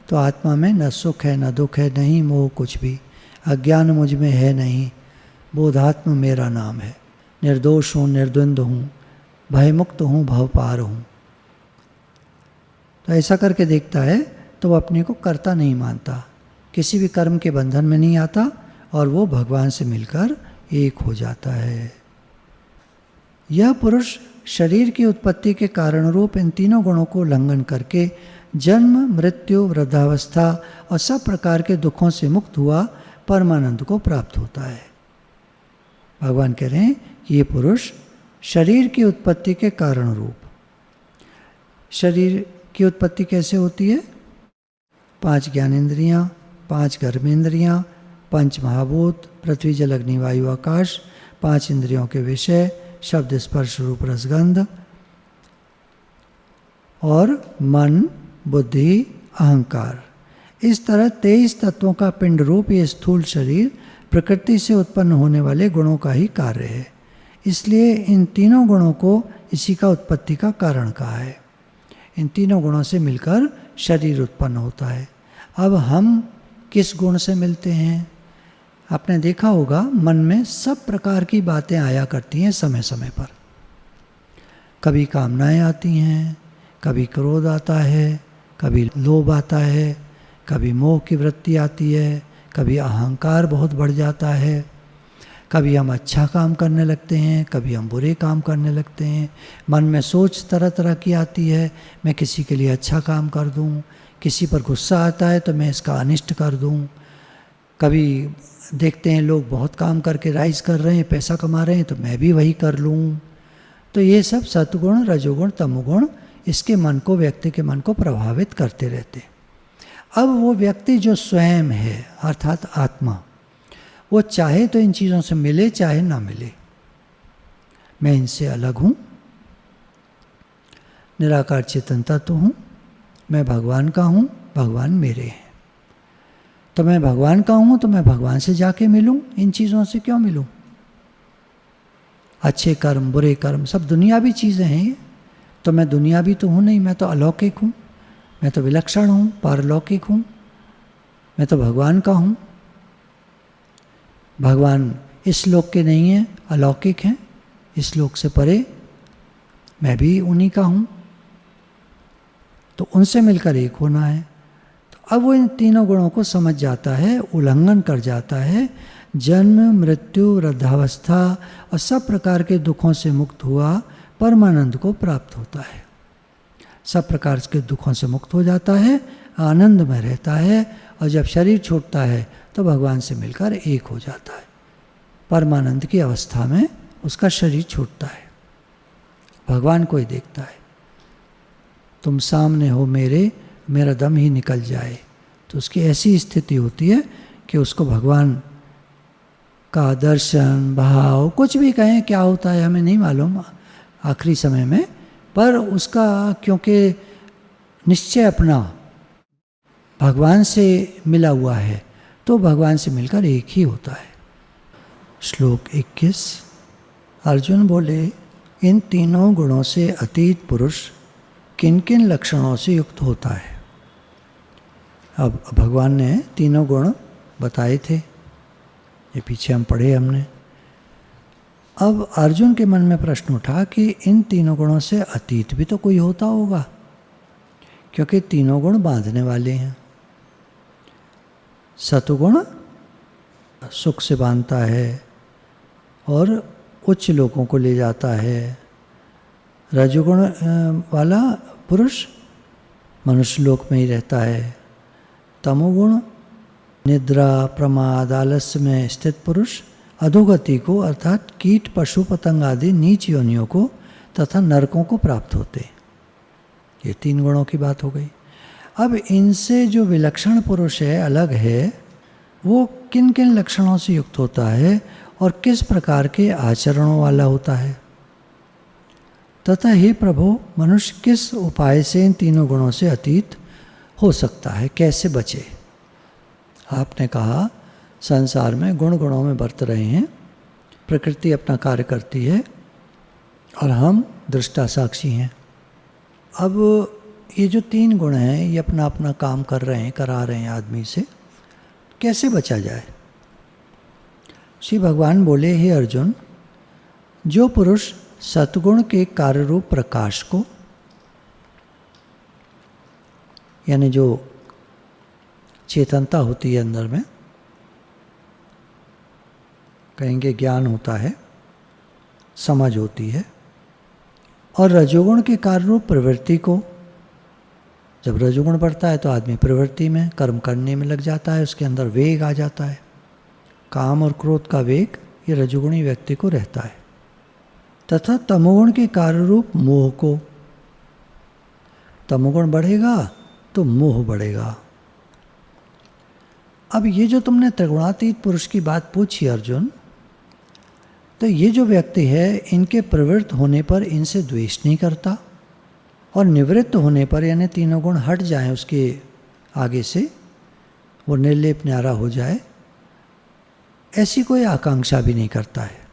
तो आत्मा में न सुख है, न दुख है, नहीं मोह कुछ भी, अज्ञान मुझ में है नहीं, बोधात्म मेरा नाम है, निर्दोष हूँ, निर्द्वंद्व हूँ, भयमुक्त हूँ, भव पार हूँ। तो ऐसा करके देखता है तो वो अपने को कर्ता नहीं मानता, किसी भी कर्म के बंधन में नहीं आता, और वो भगवान से मिलकर एक हो जाता है। यह पुरुष शरीर की उत्पत्ति के कारण रूप इन तीनों गुणों को उल्लंघन करके जन्म, मृत्यु, वृद्धावस्था और सब प्रकार के दुखों से मुक्त हुआ परमानंद को प्राप्त होता है। भगवान कह रहे हैं कि ये पुरुष शरीर की उत्पत्ति के कारण रूप, शरीर की उत्पत्ति कैसे होती है? 5 ज्ञानेंद्रियाँ, 5 कर्मेंद्रियाँ, 5 महाभूत, पृथ्वी जल अग्नि वायु आकाश, 5 इंद्रियों के विषय, शब्द स्पर्श रूप रसगंध, और मन, बुद्धि, अहंकार। इस तरह 23 तत्वों का पिंड रूप ये स्थूल शरीर प्रकृति से उत्पन्न होने वाले गुणों का ही कार्य है। इसलिए इन तीनों गुणों को इसी का उत्पत्ति का कारण कहा है। इन तीनों गुणों से मिलकर शरीर उत्पन्न होता है। अब हम किस गुण से मिलते हैं? आपने देखा होगा मन में सब प्रकार की बातें आया करती हैं समय समय पर। कभी कामनाएं आती हैं, कभी क्रोध आता है, कभी लोभ आता है, कभी मोह की वृत्ति आती है, कभी अहंकार बहुत बढ़ जाता है, कभी हम अच्छा काम करने लगते हैं, कभी हम बुरे काम करने लगते हैं। मन में सोच तरह तरह की आती है, मैं किसी के लिए अच्छा काम कर दूं, किसी पर गुस्सा आता है तो मैं इसका अनिष्ट कर दूं। कभी देखते हैं लोग बहुत काम करके राइज कर रहे हैं, पैसा कमा रहे हैं, तो मैं भी वही कर लूं। तो ये सब सत्गुण, रजोगुण, तमोगुण इसके मन को, व्यक्ति के मन को प्रभावित करते रहते। अब वो व्यक्ति जो स्वयं है अर्थात आत्मा, वो चाहे तो इन चीज़ों से मिले, चाहे ना मिले। मैं इनसे अलग हूँ, निराकार चेतन तत्व हूँ, मैं भगवान का हूँ, भगवान मेरे हैं। तो मैं भगवान का हूँ तो मैं भगवान से जाके मिलूँ, इन चीज़ों से क्यों मिलूँ? अच्छे कर्म, बुरे कर्म सब दुनियावी चीज़ें हैं। तो मैं दुनियावी तो हूँ नहीं, मैं तो अलौकिक हूँ, मैं तो विलक्षण हूँ, पारलौकिक हूँ, मैं तो भगवान का हूँ। भगवान इस लोक के नहीं हैं, अलौकिक हैं, इस लोक से परे, मैं भी उन्हीं का हूँ। तो उनसे मिलकर एक होना है। तो अब वो इन तीनों गुणों को समझ जाता है, उल्लंघन कर जाता है, जन्म, मृत्यु, वृद्धावस्था और सब प्रकार के दुखों से मुक्त हुआ परमानंद को प्राप्त होता है। सब प्रकार के दुखों से मुक्त हो जाता है, आनंद में रहता है, और जब शरीर छूटता है तो भगवान से मिलकर एक हो जाता है। परमानंद की अवस्था में उसका शरीर छूटता है, भगवान को ही देखता है। तुम सामने हो मेरे, मेरा दम ही निकल जाए, तो उसकी ऐसी स्थिति होती है कि उसको भगवान का दर्शन, भाव, कुछ भी कहें क्या होता है हमें नहीं मालूम आखिरी समय में, पर उसका क्योंकि निश्चय अपना भगवान से मिला हुआ है तो भगवान से मिलकर एक ही होता है। श्लोक 21। अर्जुन बोले, इन तीनों गुणों से अतीत पुरुष किन किन लक्षणों से युक्त होता है? अब भगवान ने तीनों गुण बताए थे, ये पीछे हम पढ़े हमने। अब अर्जुन के मन में प्रश्न उठा कि इन तीनों गुणों से अतीत भी तो कोई होता होगा, क्योंकि तीनों गुण बांधने वाले हैं। सतगुण सुख से बांधता है और उच्च लोकों को ले जाता है। रजोगुण वाला पुरुष मनुष्य लोक में ही रहता है। तमोगुण निद्रा प्रमाद आलस्य में स्थित पुरुष अधोगति को अर्थात कीट पशु पतंग आदि नीच योनियों को तथा नरकों को प्राप्त होते। ये 3 गुणों की बात हो गई। अब इनसे जो विलक्षण पुरुष है, अलग है, वो किन किन लक्षणों से युक्त होता है और किस प्रकार के आचरणों वाला होता है, तथा हे प्रभु मनुष्य किस उपाय से इन तीनों गुणों से अतीत हो सकता है, कैसे बचे। आपने कहा संसार में गुण गुणों में बरत रहे हैं, प्रकृति अपना कार्य करती है और हम दृष्टा साक्षी हैं। अब ये जो 3 गुण हैं ये अपना अपना काम कर रहे हैं, करा रहे हैं आदमी से, कैसे बचा जाए। श्री भगवान बोले, हे अर्जुन, जो पुरुष सतगुण के कार्य रूप प्रकाश को, यानी जो चेतनता होती है अंदर में, कहेंगे ज्ञान होता है, समझ होती है, और रजोगुण के कार्य रूप प्रवृत्ति को, जब रजोगुण बढ़ता है तो आदमी प्रवृत्ति में कर्म करने में लग जाता है, उसके अंदर वेग आ जाता है, काम और क्रोध का वेग ये रजोगुणी व्यक्ति को रहता है, तथा तमोगुण के कार्य रूप मोह को, तमोगुण बढ़ेगा तो मोह बढ़ेगा। अब ये जो तुमने त्रिगुणातीत पुरुष की बात पूछी अर्जुन, तो ये जो व्यक्ति है इनके प्रवृत्त होने पर इनसे द्वेष नहीं करता, और निवृत्त होने पर यानी तीनों गुण हट जाएं उसके आगे से, वो निर्लेप न्यारा हो जाए, ऐसी कोई आकांक्षा भी नहीं करता है।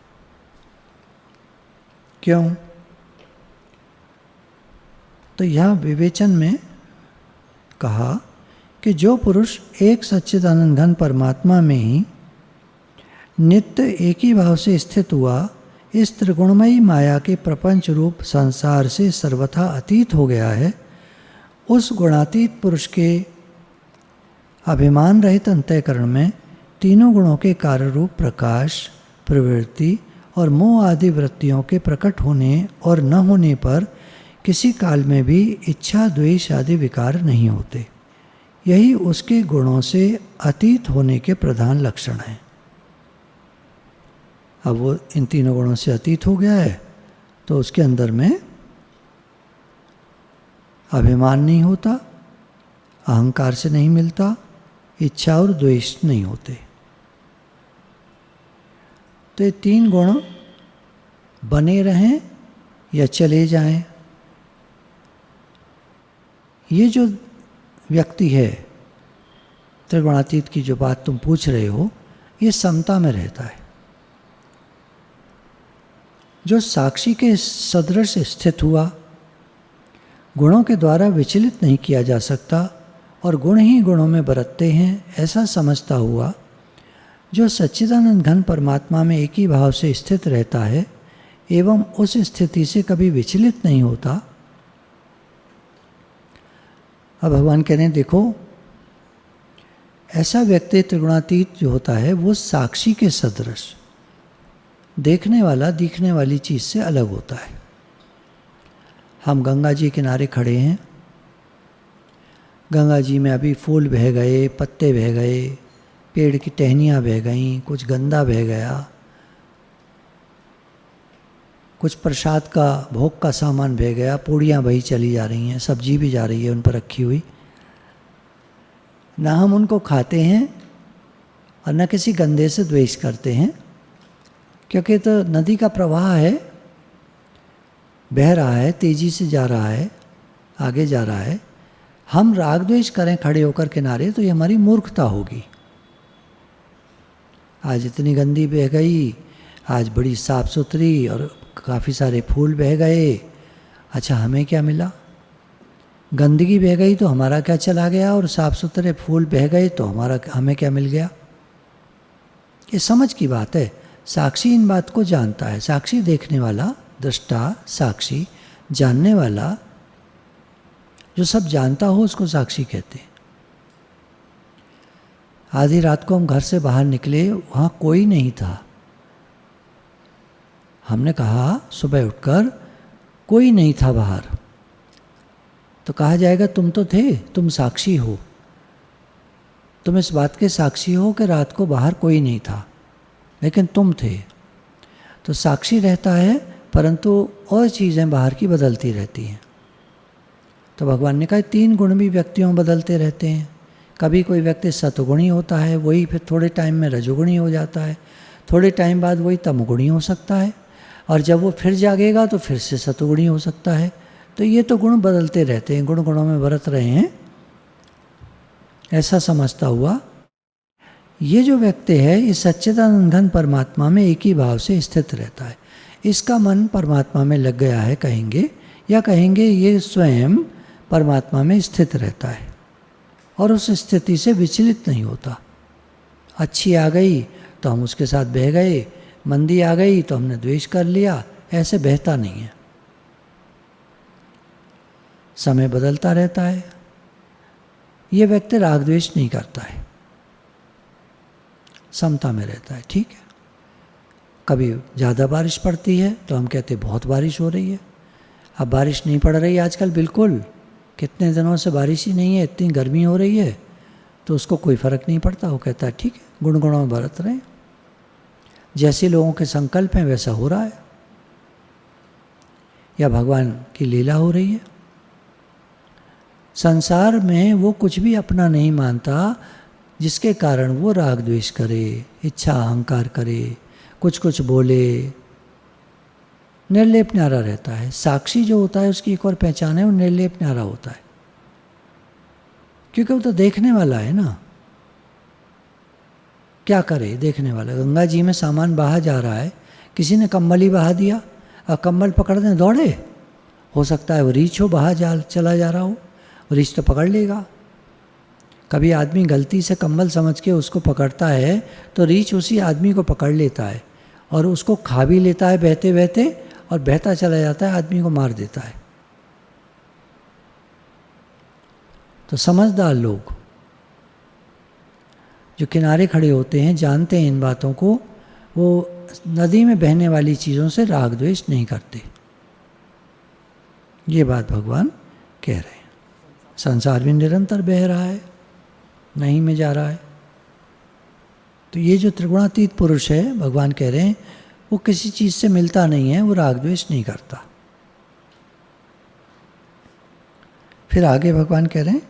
क्यों? तो यहाँ विवेचन में कहा कि जो पुरुष एक सच्चिदानंद घन परमात्मा में ही नित्य एक ही भाव से स्थित हुआ, इस त्रिगुणमयी माया के प्रपंच रूप संसार से सर्वथा अतीत हो गया है, उस गुणातीत पुरुष के अभिमान रहित अंतःकरण में तीनों गुणों के कार्य रूप प्रकाश, प्रवृत्ति और मोह आदि वृत्तियों के प्रकट होने और न होने पर किसी काल में भी इच्छा द्वेष आदि विकार नहीं होते। यही उसके गुणों से अतीत होने के प्रधान लक्षण हैं। अब वो इन तीनों गुणों से अतीत हो गया है तो उसके अंदर में अभिमान नहीं होता, अहंकार से नहीं मिलता, इच्छा और द्वेष नहीं होते। तो ये 3 गुण बने रहें या चले जाएं, ये जो व्यक्ति है, त्रिगुणातीत की जो बात तुम पूछ रहे हो, ये समता में रहता है। जो साक्षी के सदृश स्थित हुआ, गुणों के द्वारा विचलित नहीं किया जा सकता और गुण ही गुणों में बरतते हैं, ऐसा समझता हुआ, जो सच्चिदानंद घन परमात्मा में एक ही भाव से स्थित रहता है एवं उस स्थिति से कभी विचलित नहीं होता। अब भगवान कह रहे हैं, देखो ऐसा व्यक्ति त्रिगुणातीत जो होता है वो साक्षी के सदृश, देखने वाला दिखने वाली चीज़ से अलग होता है। हम गंगा जी किनारे खड़े हैं, गंगा जी में अभी फूल बह गए, पत्ते बह गए, पेड़ की टहनियाँ बह गईं, कुछ गंदा बह गया, कुछ प्रसाद का भोग का सामान बह गया, पूड़ियाँ बही चली जा रही हैं, सब्जी भी जा रही है उन पर रखी हुई। ना हम उनको खाते हैं और न किसी गंदे से द्वेष करते हैं, क्योंकि तो नदी का प्रवाह है, बह रहा है, तेजी से जा रहा है, आगे जा रहा है। हम राग द्वेष करें खड़े होकर किनारे तो ये हमारी मूर्खता होगी। आज इतनी गंदी बह गई, आज बड़ी साफ सुथरी और काफ़ी सारे फूल बह गए, अच्छा हमें क्या मिला? गंदगी बह गई तो हमारा क्या चला गया, और साफ सुथरे फूल बह गए तो हमें क्या मिल गया? ये समझ की बात है। साक्षी इन बात को जानता है। साक्षी देखने वाला, दृष्टा, साक्षी, जानने वाला, जो सब जानता हो उसको साक्षी कहते हैं। आधी रात को हम घर से बाहर निकले, वहाँ कोई नहीं था। हमने कहा सुबह उठकर कोई नहीं था बाहर, तो कहा जाएगा तुम तो थे, तुम साक्षी हो, तुम इस बात के साक्षी हो कि रात को बाहर कोई नहीं था, लेकिन तुम थे। तो साक्षी रहता है, परंतु और चीज़ें बाहर की बदलती रहती हैं। तो भगवान ने कहा 3 गुण भी व्यक्तियों में बदलते रहते हैं। कभी कोई व्यक्ति सतगुणी होता है, वही फिर थोड़े टाइम में रजोगुणी हो जाता है, थोड़े टाइम बाद वही तमगुणी हो सकता है, और जब वो फिर जागेगा तो फिर से सतगुणी हो सकता है। तो ये तो गुण बदलते रहते हैं, गुण गुणों में बरत रहे हैं, ऐसा समझता हुआ ये जो व्यक्ति है इस सच्चिदानंद घन परमात्मा में एक ही भाव से स्थित रहता है। इसका मन परमात्मा में लग गया है कहेंगे, या कहेंगे ये स्वयं परमात्मा में स्थित रहता है और उस स्थिति से विचलित नहीं होता। अच्छी आ गई तो हम उसके साथ बह गए, मंदी आ गई तो हमने द्वेष कर लिया, ऐसे बहता नहीं है। समय बदलता रहता है। ये व्यक्ति राग द्वेष नहीं करता है, समता में रहता है। ठीक है, कभी ज़्यादा बारिश पड़ती है तो हम कहते बहुत बारिश हो रही है। अब बारिश नहीं पड़ रही आजकल बिल्कुल, कितने दिनों से बारिश ही नहीं है, इतनी गर्मी हो रही है, तो उसको कोई फ़र्क नहीं पड़ता। वो कहता है ठीक है, गुण गुणों में बरत रहे हैं, जैसे लोगों के संकल्प हैं वैसा हो रहा है, या भगवान की लीला हो रही है। संसार में वो कुछ भी अपना नहीं मानता जिसके कारण वो राग द्वेष करे, इच्छा अहंकार करे, कुछ कुछ बोले। निर्लेप न्यारा रहता है। साक्षी जो होता है उसकी एक और पहचान है, वो निर्लेप न्यारा होता है, क्योंकि वो तो देखने वाला है ना। क्या करे देखने वाला? गंगा जी में सामान बहा जा रहा है, किसी ने कंबल ही बहा दिया और कंबल पकड़ने दौड़े, हो सकता है वो रीछ हो, चला जा रहा हो, रीछ तो पकड़ लेगा। कभी आदमी गलती से कंबल समझ के उसको पकड़ता है तो रीछ उसी आदमी को पकड़ लेता है और उसको खा भी लेता है बहते बहते, और बहता चला जाता है, आदमी को मार देता है। तो समझदार लोग जो किनारे खड़े होते हैं जानते हैं इन बातों को, वो नदी में बहने वाली चीज़ों से राग द्वेष नहीं करते। ये बात भगवान कह रहे हैं। संसार भी निरंतर बह रहा है, नहीं में जा रहा है। तो ये जो त्रिगुणातीत पुरुष है, भगवान कह रहे हैं वो किसी चीज़ से मिलता नहीं है, वो राग द्वेष नहीं करता। फिर आगे भगवान कह रहे हैं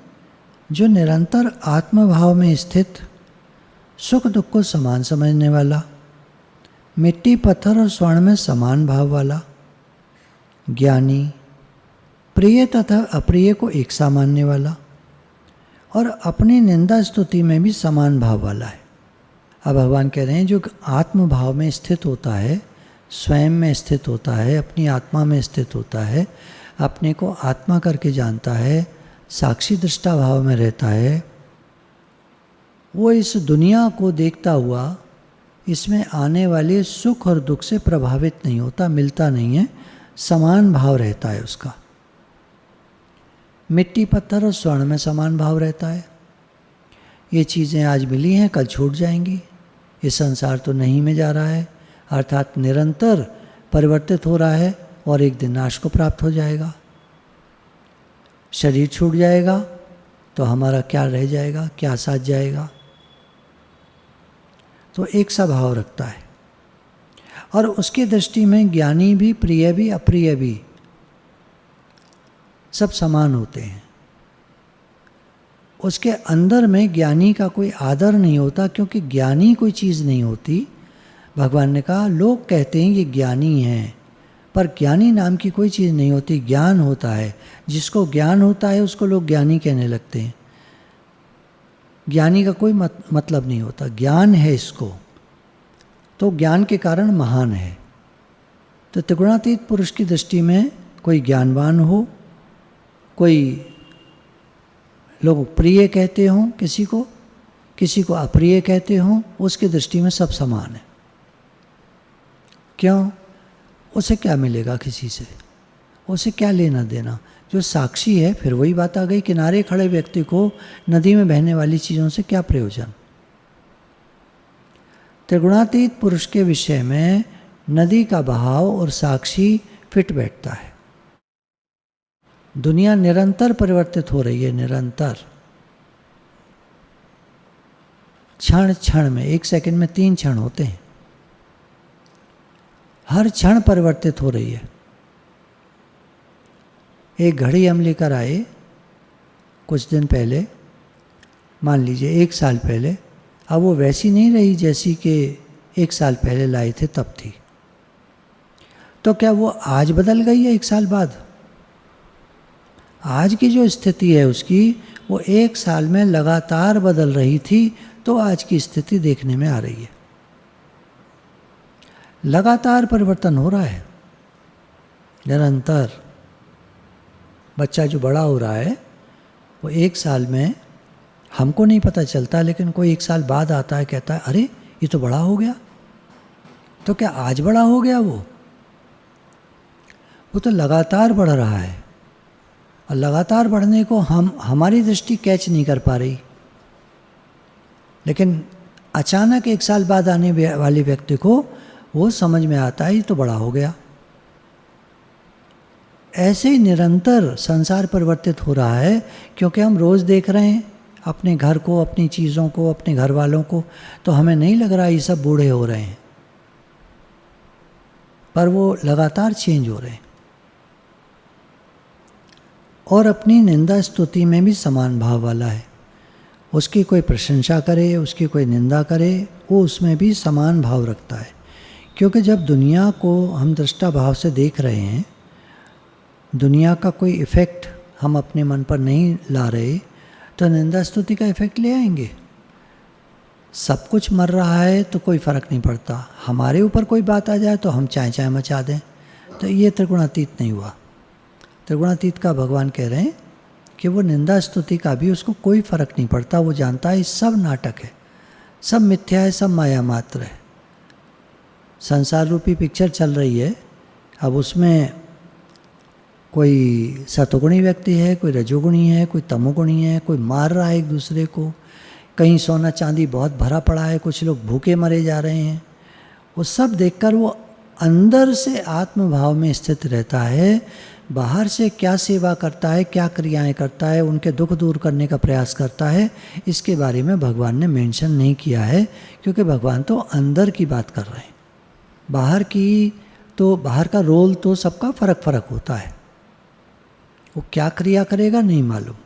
जो निरंतर आत्मभाव में स्थित, सुख दुख को समान समझने वाला, मिट्टी पत्थर और स्वर्ण में समान भाव वाला, ज्ञानी, प्रिय तथा अप्रिय को एक सा मानने वाला, और अपनी निंदा स्तुति में भी समान भाव वाला है। अब भगवान कह रहे हैं जो आत्म भाव में स्थित होता है, स्वयं में स्थित होता है, अपनी आत्मा में स्थित होता है, अपने को आत्मा करके जानता है, साक्षी दृष्टा भाव में रहता है, वो इस दुनिया को देखता हुआ इसमें आने वाले सुख और दुख से प्रभावित नहीं होता, मिलता नहीं है, समान भाव रहता है उसका। मिट्टी पत्थर और स्वर्ण में समान भाव रहता है। ये चीज़ें आज मिली हैं, कल छूट जाएंगी। ये संसार तो नहीं में जा रहा है, अर्थात निरंतर परिवर्तित हो रहा है और एक दिन नाश को प्राप्त हो जाएगा। शरीर छूट जाएगा तो हमारा क्या रह जाएगा, क्या साथ जाएगा? तो एक सा भाव रखता है, और उसकी दृष्टि में ज्ञानी भी, प्रिय भी, अप्रिय भी सब समान होते हैं। उसके अंदर में ज्ञानी का कोई आदर नहीं होता, क्योंकि ज्ञानी कोई चीज़ नहीं होती। भगवान ने कहा लोग कहते हैं ये ज्ञानी हैं, पर ज्ञानी नाम की कोई चीज़ नहीं होती, ज्ञान होता है। जिसको ज्ञान होता है उसको लोग ज्ञानी कहने लगते हैं। ज्ञानी का कोई मतलब नहीं होता, ज्ञान है इसको, तो ज्ञान के कारण महान है। तो त्रिगुणातीत पुरुष की दृष्टि में कोई ज्ञानवान हो, कोई लोग प्रिय कहते हों किसी को अप्रिय कहते हों, उसकी दृष्टि में सब समान है। क्यों? उसे क्या मिलेगा किसी से, उसे क्या लेना देना? जो साक्षी है, फिर वही बात आ गई, किनारे खड़े व्यक्ति को नदी में बहने वाली चीज़ों से क्या प्रयोजन? त्रिगुणातीत पुरुष के विषय में नदी का बहाव और साक्षी फिट बैठता है। दुनिया निरंतर परिवर्तित हो रही है, निरंतर, क्षण क्षण में, 1 सेकंड में 3 क्षण होते हैं, हर क्षण परिवर्तित हो रही है। एक घड़ी हम लेकर आए कुछ दिन पहले, मान लीजिए 1 साल पहले, अब वो वैसी नहीं रही जैसी कि 1 साल पहले लाए थे तब थी। तो क्या वो आज बदल गई है 1 साल बाद? आज की जो स्थिति है उसकी, वो 1 साल में लगातार बदल रही थी, तो आज की स्थिति देखने में आ रही है। लगातार परिवर्तन हो रहा है, निरंतर। बच्चा जो बड़ा हो रहा है वो 1 साल में हमको नहीं पता चलता, लेकिन कोई 1 साल बाद आता है, कहता है अरे ये तो बड़ा हो गया। तो क्या आज बड़ा हो गया? वो तो लगातार बढ़ रहा है, और लगातार बढ़ने को हमारी दृष्टि कैच नहीं कर पा रही, लेकिन अचानक 1 साल बाद आने वाले व्यक्ति को वो समझ में आता है ये तो बड़ा हो गया। ऐसे ही निरंतर संसार परिवर्तित हो रहा है, क्योंकि हम रोज़ देख रहे हैं अपने घर को, अपनी चीज़ों को, अपने घर वालों को, तो हमें नहीं लग रहा ये सब बूढ़े हो रहे हैं, पर वो लगातार चेंज हो रहे हैं। और अपनी निंदा स्तुति में भी समान भाव वाला है। उसकी कोई प्रशंसा करे, उसकी कोई निंदा करे, वो उसमें भी समान भाव रखता है। क्योंकि जब दुनिया को हम दृष्टा भाव से देख रहे हैं, दुनिया का कोई इफ़ेक्ट हम अपने मन पर नहीं ला रहे, तो निंदा स्तुति का इफ़ेक्ट ले आएंगे। सब कुछ मर रहा है तो कोई फ़र्क नहीं पड़ता, हमारे ऊपर कोई बात आ जाए तो हम चाय चाय मचा दें, तो ये त्रिगुणातीत नहीं हुआ। त्रिगुणातीत का भगवान कह रहे हैं कि वो निंदा स्तुति का भी उसको कोई फ़र्क नहीं पड़ता। वो जानता है सब नाटक है, सब मिथ्या है, सब माया मात्र है। संसार रूपी पिक्चर चल रही है, अब उसमें कोई सतोगुणी व्यक्ति है, कोई रजोगुणी है, कोई तमोगुणी है, कोई मार रहा है एक दूसरे को, कहीं सोना चांदी बहुत भरा पड़ा है, कुछ लोग भूखे मरे जा रहे हैं। वो सब देखकर वो अंदर से आत्मभाव में स्थित रहता है। बाहर से क्या सेवा करता है, क्या क्रियाएं करता है, उनके दुख दूर करने का प्रयास करता है, इसके बारे में भगवान ने मेंशन नहीं किया है, क्योंकि भगवान तो अंदर की बात कर रहे हैं। बाहर की तो, बाहर का रोल तो सबका फ़र्क होता है, वो क्या क्रिया करेगा नहीं मालूम,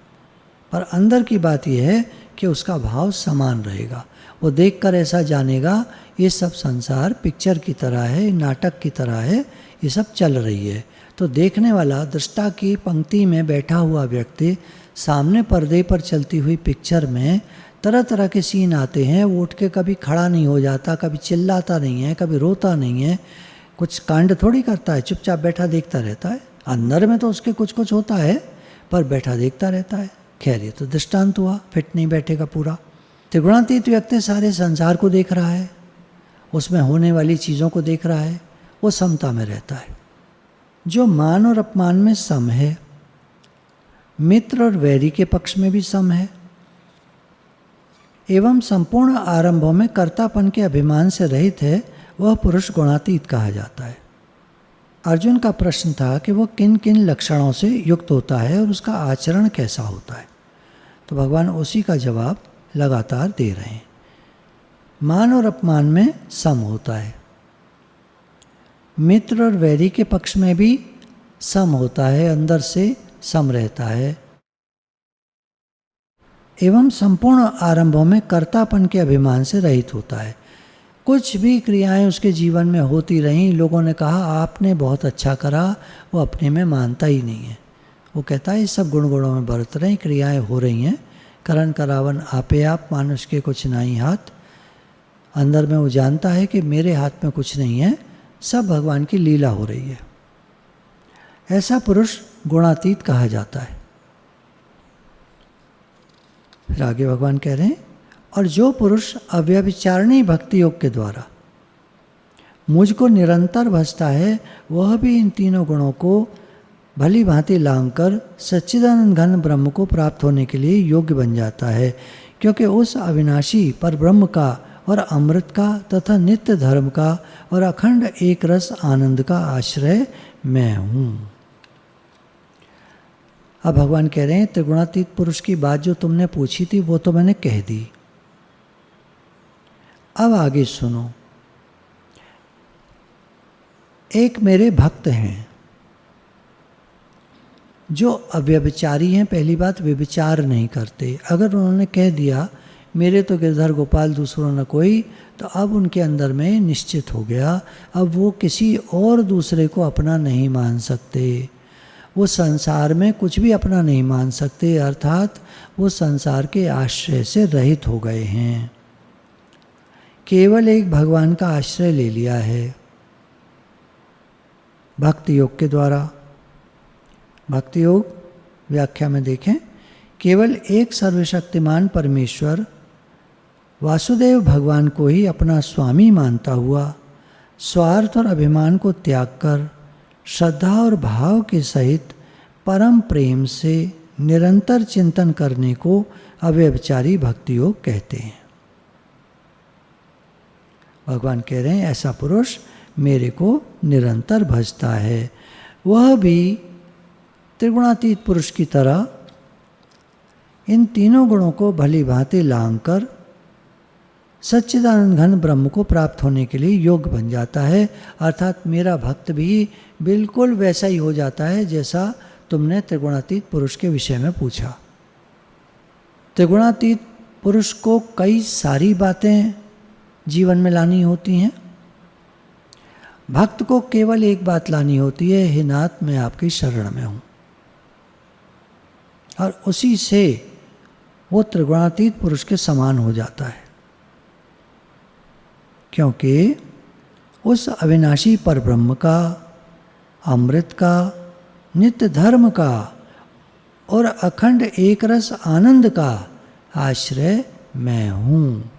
पर अंदर की बात यह है कि उसका भाव समान रहेगा। वो देखकर ऐसा जानेगा ये सब संसार पिक्चर की तरह है, नाटक की तरह है, ये सब चल रही है। तो देखने वाला दृष्टा की पंक्ति में बैठा हुआ व्यक्ति सामने पर्दे पर चलती हुई पिक्चर में तरह तरह के सीन आते हैं, वो उठ के कभी खड़ा नहीं हो जाता, कभी चिल्लाता नहीं है, कभी रोता नहीं है, कुछ कांड थोड़ी करता है, चुपचाप बैठा देखता रहता है। अंदर में तो उसके कुछ कुछ होता है, पर बैठा देखता रहता है। खैर ये तो दृष्टांत हुआ, फिट नहीं बैठेगा पूरा। त्रिगुणातीत व्यक्ति सारे संसार को देख रहा है, उसमें होने वाली चीज़ों को देख रहा है, वो समता में रहता है। जो मान और अपमान में सम है, मित्र और वैरी के पक्ष में भी सम है, एवं संपूर्ण आरंभों में कर्तापन के अभिमान से रहित है, वह पुरुष गुणातीत कहा जाता है। अर्जुन का प्रश्न था कि वो किन किन लक्षणों से युक्त होता है और उसका आचरण कैसा होता है, तो भगवान उसी का जवाब लगातार दे रहे हैं। मान और अपमान में सम होता है, मित्र और वैरी के पक्ष में भी सम होता है, अंदर से सम रहता है, एवं संपूर्ण आरंभों में कर्तापन के अभिमान से रहित होता है। कुछ भी क्रियाएं उसके जीवन में होती रहीं, लोगों ने कहा आपने बहुत अच्छा करा, वो अपने में मानता ही नहीं है। वो कहता है सब गुणों में बरत रहे, क्रियाएं हो रही हैं, करण करावन आपे आप, मानुष के कुछ नहीं हाथ। अंदर में वो जानता है कि मेरे हाथ में कुछ नहीं है, सब भगवान की लीला हो रही है। ऐसा पुरुष गुणातीत कहा जाता है। फिर आगे भगवान कह रहे हैं, और जो पुरुष अव्यभिचारिणी भक्ति योग के द्वारा मुझको निरंतर भजता है, वह भी इन तीनों गुणों को भली भांति लांघ कर सच्चिदानंद घन ब्रह्म को प्राप्त होने के लिए योग्य बन जाता है, क्योंकि उस अविनाशी पर ब्रह्म का और अमृत का तथा नित्य धर्म का और अखंड एक रस आनंद का आश्रय मैं हूँ। अब भगवान कह रहे हैं त्रिगुणातीत पुरुष की बात जो तुमने पूछी थी वो तो मैंने कह दी, अब आगे सुनो। एक मेरे भक्त हैं जो अव्यभिचारी हैं। पहली बात, व्यभिचार नहीं करते। अगर उन्होंने कह दिया मेरे तो गिरधर गोपाल दूसरों न कोई, तो अब उनके अंदर में निश्चित हो गया, अब वो किसी और दूसरे को अपना नहीं मान सकते, वो संसार में कुछ भी अपना नहीं मान सकते, अर्थात वो संसार के आश्रय से रहित हो गए हैं। केवल एक भगवान का आश्रय ले लिया है भक्ति योग के द्वारा। भक्ति योग व्याख्या में देखें, केवल एक सर्वशक्तिमान परमेश्वर वासुदेव भगवान को ही अपना स्वामी मानता हुआ स्वार्थ और अभिमान को त्याग कर श्रद्धा और भाव के सहित परम प्रेम से निरंतर चिंतन करने को अव्यभिचारी भक्ति योग कहते हैं। भगवान कह रहे हैं ऐसा पुरुष मेरे को निरंतर भजता है, वह भी त्रिगुणातीत पुरुष की तरह इन तीनों गुणों को भली भांति लांघ कर सच्चिदानंद घन ब्रह्म को प्राप्त होने के लिए योग्य बन जाता है। अर्थात मेरा भक्त भी बिल्कुल वैसा ही हो जाता है जैसा तुमने त्रिगुणातीत पुरुष के विषय में पूछा। त्रिगुणातीत पुरुष को कई सारी बातें जीवन में लानी होती हैं, भक्त को केवल एक बात लानी होती है, हे नाथ मैं आपकी शरण में हूँ, और उसी से वो त्रिगुणातीत पुरुष के समान हो जाता है। क्योंकि उस अविनाशी परब्रह्म का, अमृत का, नित्य धर्म का और अखंड एक रस आनंद का आश्रय मैं हूँ।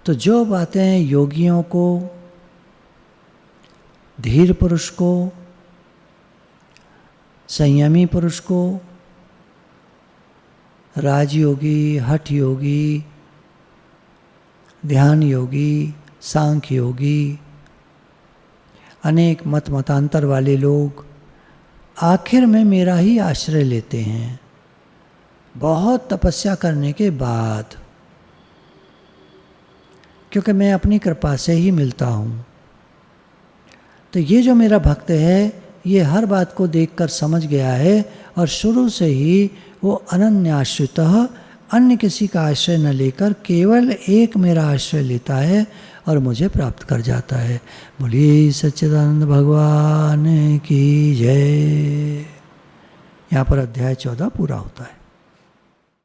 तो जो बातें योगियों को, धीर पुरुष को, संयमी पुरुष को, राजयोगी, हठ योगी, ध्यान योगी, सांख्य योगी, अनेक मत मतांतर वाले लोग आखिर में मेरा ही आश्रय लेते हैं बहुत तपस्या करने के बाद, क्योंकि मैं अपनी कृपा से ही मिलता हूँ। तो ये जो मेरा भक्त है ये हर बात को देखकर समझ गया है और शुरू से ही वो अनन्याश्रितः अन्य किसी का आश्रय न लेकर केवल एक मेरा आश्रय लेता है और मुझे प्राप्त कर जाता है। बोलिए सच्चिदानंद भगवान की जय। यहाँ पर अध्याय 14 पूरा होता है।